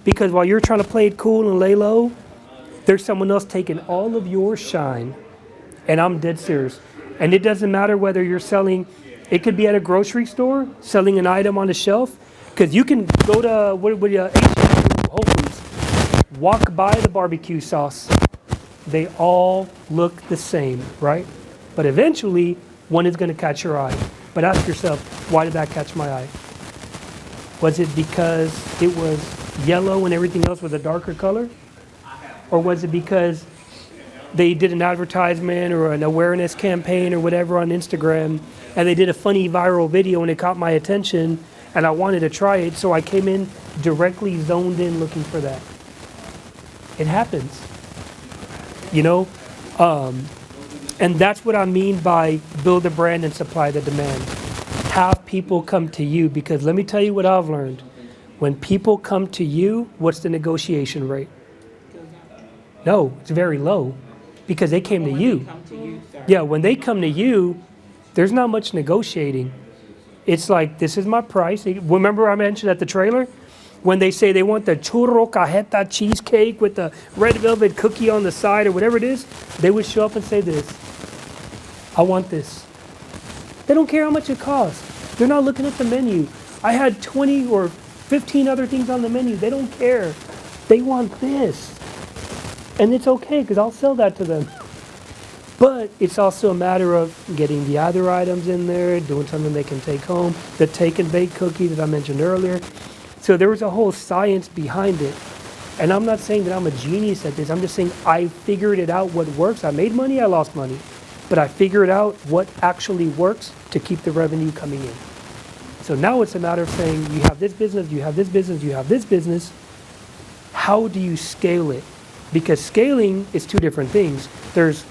Because while you're trying to play it cool and lay low, there's someone else taking all of your shine. And I'm dead serious. And it doesn't matter whether you're selling, it could be at a grocery store, selling an item on the shelf. Because you can go to Whole Foods, walk by the barbecue sauce. They all look the same, right? But eventually, one is going to catch your eye. But ask yourself, why did that catch my eye? Was it because it was yellow and everything else was a darker color? Or was it because they did an advertisement or an awareness campaign or whatever on Instagram, and they did a funny viral video and it caught my attention and I wanted to try it, so I came in directly zoned in looking for that. It happens. You know? And that's what I mean by build a brand and supply the demand. Have people come to you, because let me tell you what I've learned. When people come to you, what's the negotiation rate? No, it's very low, because they came to you. Yeah, when they come to you, there's not much negotiating. It's like, this is my price. Remember I mentioned at the trailer? When they say they want the churro cajeta cheesecake with the red velvet cookie on the side or whatever it is, they would show up and say this. I want this. They don't care how much it costs. They're not looking at the menu. I had 20 or 15 other things on the menu. They don't care. They want this. And it's okay, because I'll sell that to them. But it's also a matter of getting the other items in there, doing something they can take home, the take and bake cookie that I mentioned earlier. So there was a whole science behind it. And I'm not saying that I'm a genius at this. I'm just saying I figured it out what works. I made money, I lost money. But I figured out what actually works to keep the revenue coming in. So now it's a matter of saying, you have this business, you have this business, you have this business. How do you scale it? Because scaling is two different things. There's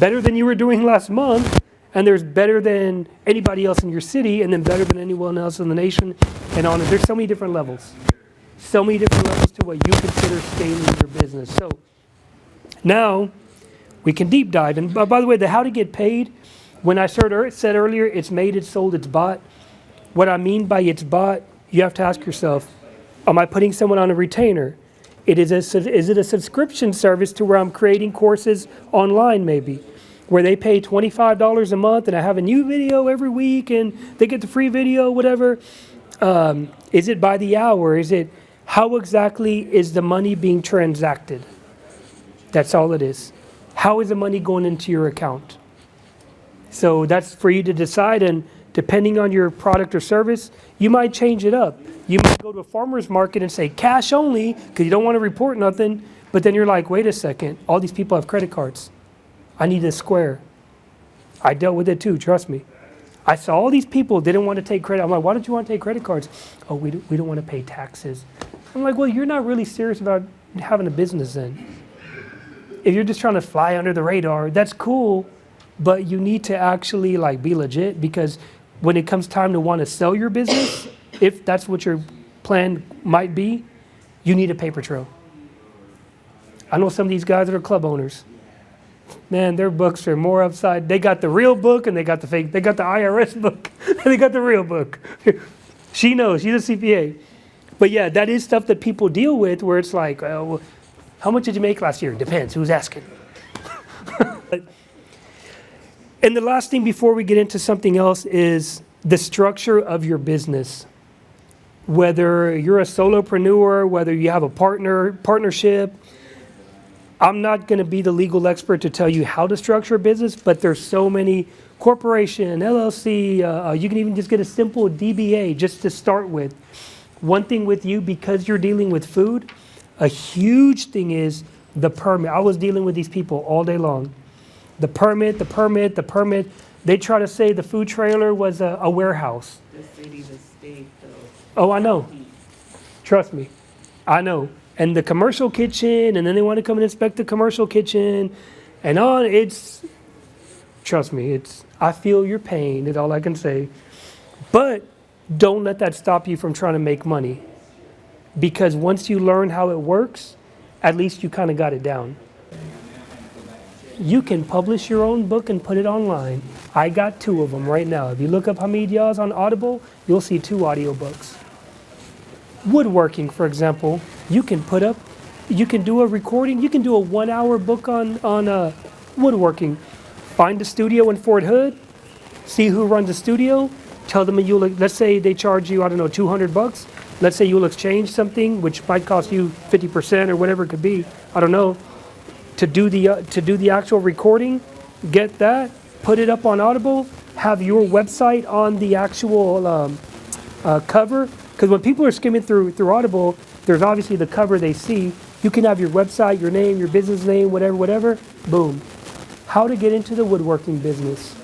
better than you were doing last month, and there's better than anybody else in your city, and then better than anyone else in the nation, and on. There's so many different levels. So many different levels to what you consider scaling your business. So now we can deep dive. And by the way, the how to get paid, when I said earlier, it's made, it's sold, it's bought. What I mean by it's bought, you have to ask yourself, am I putting someone on a retainer? Is it a subscription service to where I'm creating courses online maybe? Where they pay $25 a month and I have a new video every week and they get the free video, whatever. Is it by the hour? How exactly is the money being transacted? That's all it is. How is the money going into your account? So that's for you to decide, and depending on your product or service, you might change it up. You might go to a farmer's market and say cash only because you don't want to report nothing, but then you're like, wait a second, all these people have credit cards. I need a Square. I dealt with it too, trust me. I saw all these people didn't want to take credit. I'm like, why don't you want to take credit cards? Oh, we don't want to pay taxes. I'm like, well, you're not really serious about having a business then. If you're just trying to fly under the radar, that's cool, but you need to actually like be legit, because when it comes time to want to sell your business, if that's what your plan might be, you need a paper trail. I know some of these guys that are club owners. Man, their books are more upside. They got the real book and they got the fake. They got the IRS book and they got the real book. She knows, she's a CPA. But yeah, that is stuff that people deal with where it's like, well, how much did you make last year? Depends, who's asking? And the last thing before we get into something else is the structure of your business. Whether you're a solopreneur, whether you have a partnership, I'm not going to be the legal expert to tell you how to structure a business, but there's so many corporation, LLC, you can even just get a simple DBA just to start with. One thing with you, because you're dealing with food, a huge thing is the permit. I was dealing with these people all day long. The permit. They try to say the food trailer was a warehouse. The city, the state, Oh, I know. Trust me. I know. And the commercial kitchen, and then they want to come and inspect the commercial kitchen, and on. Trust me, I feel your pain, is all I can say. But don't let that stop you from trying to make money. Because once you learn how it works, at least you kind of got it down. You can publish your own book and put it online. I got 2 of them right now. If you look up Hamid Yaz on Audible, you'll see 2 audiobooks. Woodworking, for example, you can do a recording, you can do a 1-hour book on woodworking. Find a studio in Fort Hood, see who runs the studio, tell them let's say they charge you, I don't know, $200. Let's say you'll exchange something, which might cost you 50% or whatever it could be, I don't know, to do the actual recording, get that, put it up on Audible, have your website on the actual cover. Because when people are skimming through Audible, there's obviously the cover they see. You can have your website, your name, your business name, whatever, boom. How to get into the woodworking business.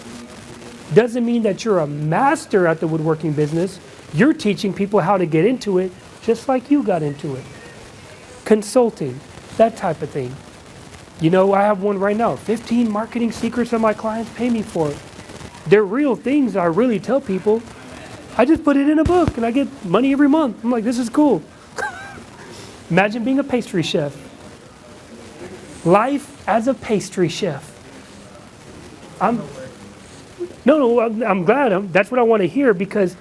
Doesn't mean that you're a master at the woodworking business. You're teaching people how to get into it, just like you got into it. Consulting, that type of thing. You know, I have one right now, 15 marketing secrets that my clients pay me for. They're real things I really tell people. I just put it in a book and I get money every month. I'm like, this is cool. Imagine being a pastry chef. Life as a pastry chef. I'm glad. That's what I want to hear, because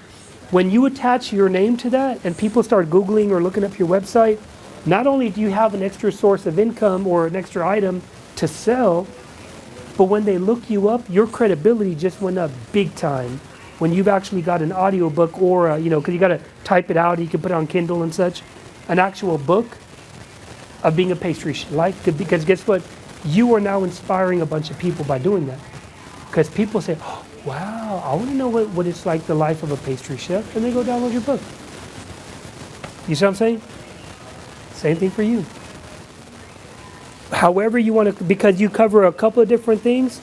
when you attach your name to that and people start Googling or looking up your website, not only do you have an extra source of income or an extra item to sell, but when they look you up, your credibility just went up big time. When you've actually got an audiobook or, because you got to type it out, you can put it on Kindle and such, an actual book of being a pastry chef. Because guess what? You are now inspiring a bunch of people by doing that. Because people say, oh, wow, I want to know what it's like, the life of a pastry chef, and they go download your book. You see what I'm saying? Same thing for you. However you want to, because you cover a couple of different things,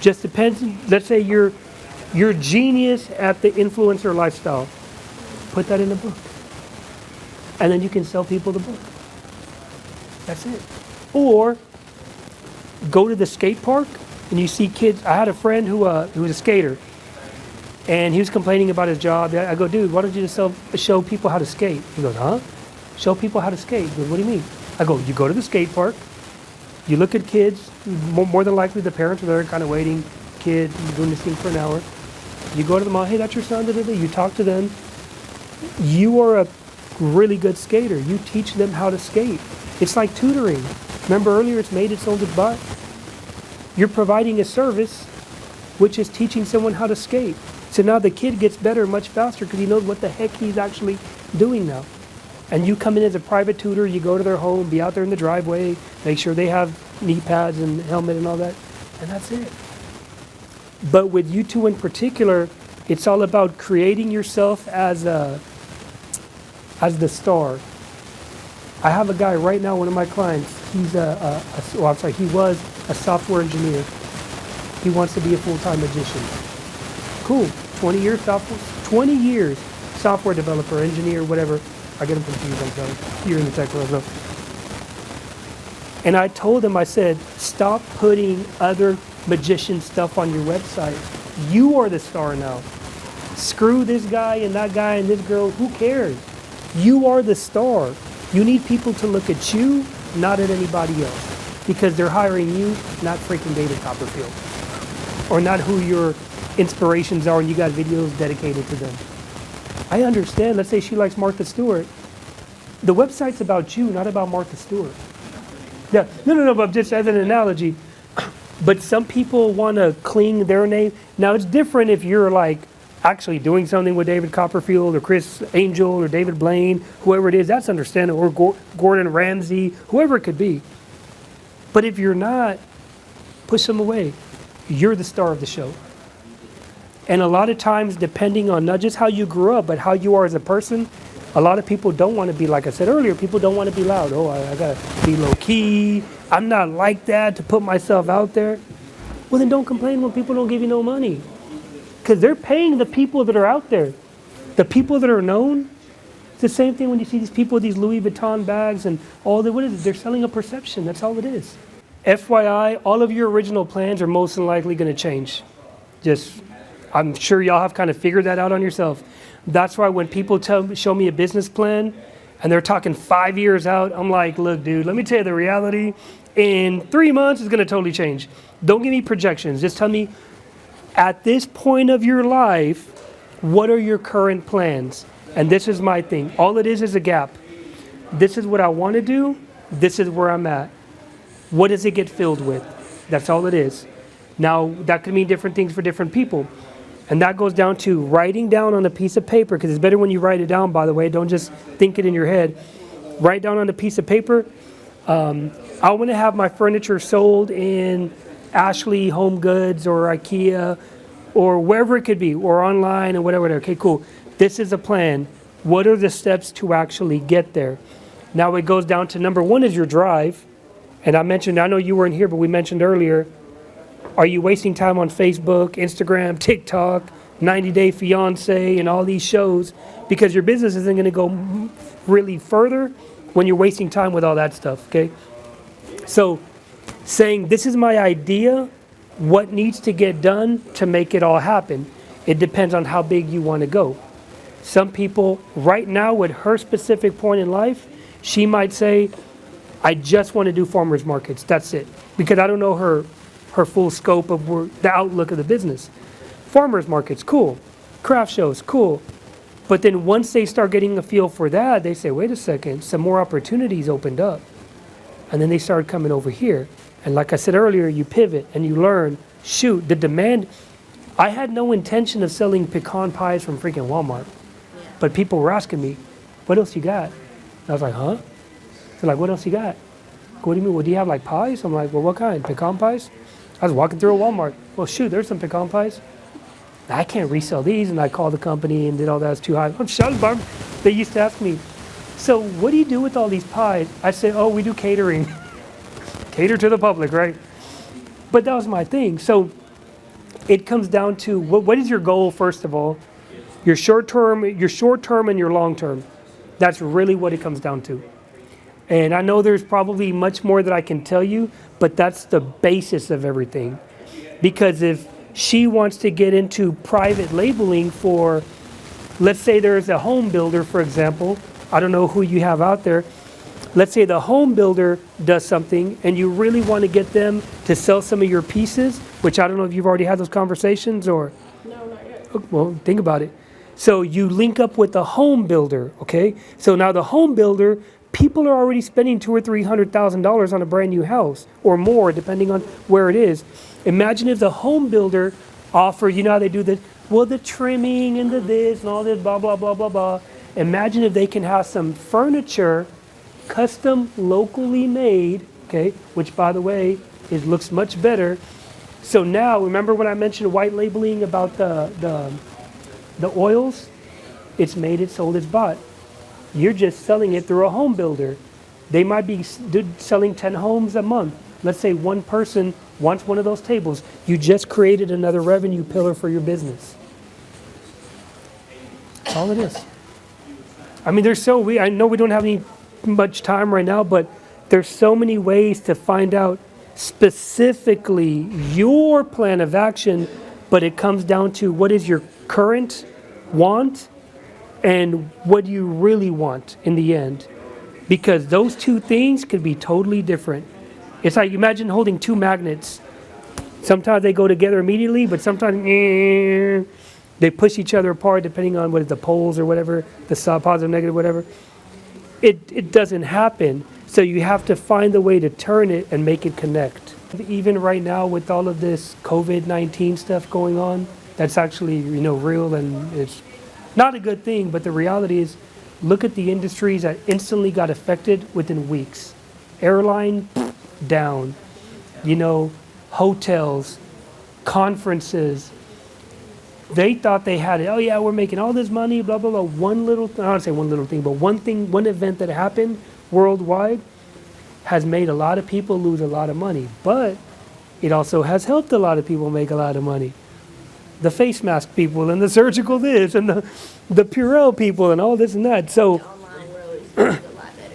just depends. Let's say you're genius at the influencer lifestyle. Put that in a book. And then you can sell people the book. That's it. Or go to the skate park and you see kids. I had a friend who was a skater, and he was complaining about his job. I go, dude, why don't you just show people how to skate? He goes, huh? Show people how to skate. He goes, what do you mean? I go, you go to the skate park, you look at kids, more than likely the parents are there kind of waiting, kid, doing this thing for an hour. You go to them all, hey, that's your son, da, da, da. You talk to them. You are really good skater. You teach them how to skate. It's like tutoring. Remember earlier, it's made, it sold, it bought. You're providing a service, which is teaching someone how to skate. So now the kid gets better much faster because he knows what the heck he's actually doing now. And you come in as a private tutor, you go to their home, be out there in the driveway, make sure they have knee pads and helmet and all that, and that's it. But with you two in particular, it's all about creating yourself as the star. I have a guy right now, one of my clients, he's he was a software engineer. He wants to be a full-time magician. Cool, 20 years software developer, engineer, whatever. I get them confused, I'm sorry. You're in the tech world, so. And I told him, I said, stop putting other magician stuff on your website. You are the star now. Screw this guy and this girl, who cares? You are the star. You need people to look at you, not at anybody else. Because they're hiring you, not freaking David Copperfield. Or not who your inspirations are and you got videos dedicated to them. I understand, let's say she likes Martha Stewart. The website's about you, not about Martha Stewart. Yeah, no, but just as an analogy. But some people want to cling their name. Now it's different if you're like actually doing something with David Copperfield or Chris Angel or David Blaine, whoever it is, that's understandable, or Gordon Ramsay, whoever it could be. But if you're not, push them away. You're the star of the show. And a lot of times, depending on not just how you grew up, but how you are as a person, a lot of people don't want to be, like I said earlier, people don't want to be loud. Oh, I got to be low key. I'm not like that to put myself out there. Well, then don't complain when people don't give you no money. Because they're paying the people that are out there. The people that are known. It's the same thing when you see these people with these Louis Vuitton bags and all that. What is it? They're selling a perception. That's all it is. FYI, all of your original plans are most likely going to change. I'm sure y'all have kind of figured that out on yourself. That's why when people show me a business plan and they're talking 5 years out, I'm like, look, dude, let me tell you the reality. In 3 months, it's going to totally change. Don't give me projections. Just tell me, at this point of your life, what are your current plans? And this is my thing. All it is a gap. This is what I want to do. This is where I'm at. What does it get filled with? That's all it is. Now, that could mean different things for different people. And that goes down to writing down on a piece of paper, because it's better when you write it down, by the way. Don't just think it in your head. Write down on a piece of paper. I want to have my furniture sold in Ashley Home Goods or IKEA or wherever it could be, or online or whatever. Okay, cool. This is a plan. What are the steps to actually get there? Now it goes down to number one is your drive. And I know you weren't here, but we mentioned earlier, are you wasting time on Facebook, Instagram, TikTok, 90 Day Fiance, and all these shows? Because your business isn't going to go really further when you're wasting time with all that stuff, okay? So saying, this is my idea, what needs to get done to make it all happen? It depends on how big you want to go. Some people, right now, with her specific point in life, she might say, I just want to do farmers markets, that's it. Because I don't know her full scope of the outlook of the business. Farmers markets, cool. Craft shows, cool. But then once they start getting a feel for that, they say, wait a second, some more opportunities opened up. And then they started coming over here. And like I said earlier, you pivot and you learn, shoot, the demand. I had no intention of selling pecan pies from freaking Walmart. But people were asking me, what else you got? And I was like, huh? They're like, what else you got? What do you mean? Well, do you have like pies? I'm like, well, what kind? Pecan pies? I was walking through a Walmart. Well, shoot, there's some pecan pies. I can't resell these. And I called the company and did all that. It's too high. I'm shut up. They used to ask me, so what do you do with all these pies? I said, oh, we do catering. Cater to the public, right? But that was my thing. So it comes down to what is your goal, first of all? Your short term and your long term. That's really what it comes down to. And I know there's probably much more that I can tell you, but that's the basis of everything. Because if she wants to get into private labeling for, let's say there's a home builder, for example. I don't know who you have out there. Let's say the home builder does something and you really want to get them to sell some of your pieces, which I don't know if you've already had those conversations or... No, not yet. Well, think about it. So you link up with the home builder, okay? So now the home builder, people are already spending $200,000 or $300,000 on a brand new house or more, depending on where it is. Imagine if the home builder offered, you know how they do the trimming and the this and all this, blah, blah, blah, blah, blah. Imagine if they can have some furniture, custom, locally made, okay, which by the way, looks much better. So now, remember when I mentioned white labeling about the oils? It's made, it's sold, it's bought. You're just selling it through a home builder. They might be selling 10 homes a month. Let's say one person wants one of those tables. You just created another revenue pillar for your business. That's all it is. I mean, I know we don't have much time right now, but there's so many ways to find out specifically your plan of action, but it comes down to what is your current want and what do you really want in the end, because those two things could be totally different. It's like, imagine holding two magnets. Sometimes they go together immediately, but sometimes they push each other apart depending on what is the poles or whatever, the positive, negative, whatever. It doesn't happen. So you have to find a way to turn it and make it connect. Even right now with all of this COVID-19 stuff going on, that's actually, real, and it's not a good thing, but the reality is, look at the industries that instantly got affected within weeks. Airline, down. Hotels, conferences. They thought they had it. Oh yeah, we're making all this money, blah, blah, blah. I don't want to say one little thing, but one event that happened worldwide has made a lot of people lose a lot of money, but it also has helped a lot of people make a lot of money. The face mask people and the surgical this and the Purell people and all this and that. So The online world is a lot better.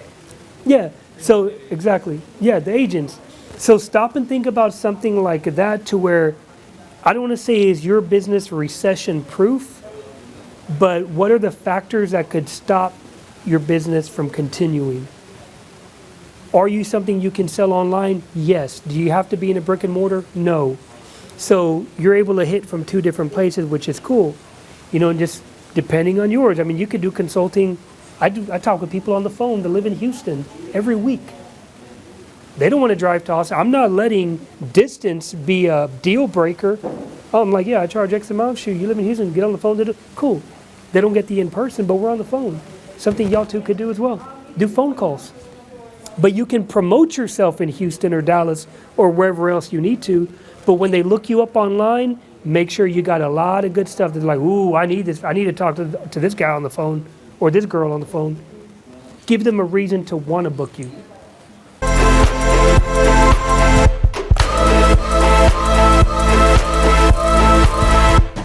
yeah, so exactly. Yeah, the agents. So stop and think about something like that, to where, I don't want to say is your business recession proof, but what are the factors that could stop your business from continuing? Are you something you can sell online? Yes. Do you have to be in a brick and mortar? No. So you're able to hit from two different places, which is cool. Just depending on yours. I mean, you could do consulting. I talk with people on the phone that live in Houston every week. They don't want to drive to Austin. I'm not letting distance be a deal breaker. Oh, I'm like, yeah, I charge X amount. Shoot, you live in Houston, get on the phone. Cool. They don't get the in-person, but we're on the phone. Something y'all two could do as well. Do phone calls. But you can promote yourself in Houston or Dallas or wherever else you need to. But when they look you up online, make sure you got a lot of good stuff that's like, ooh, I need this. I need to talk to this guy on the phone or this girl on the phone. Give them a reason to want to book you.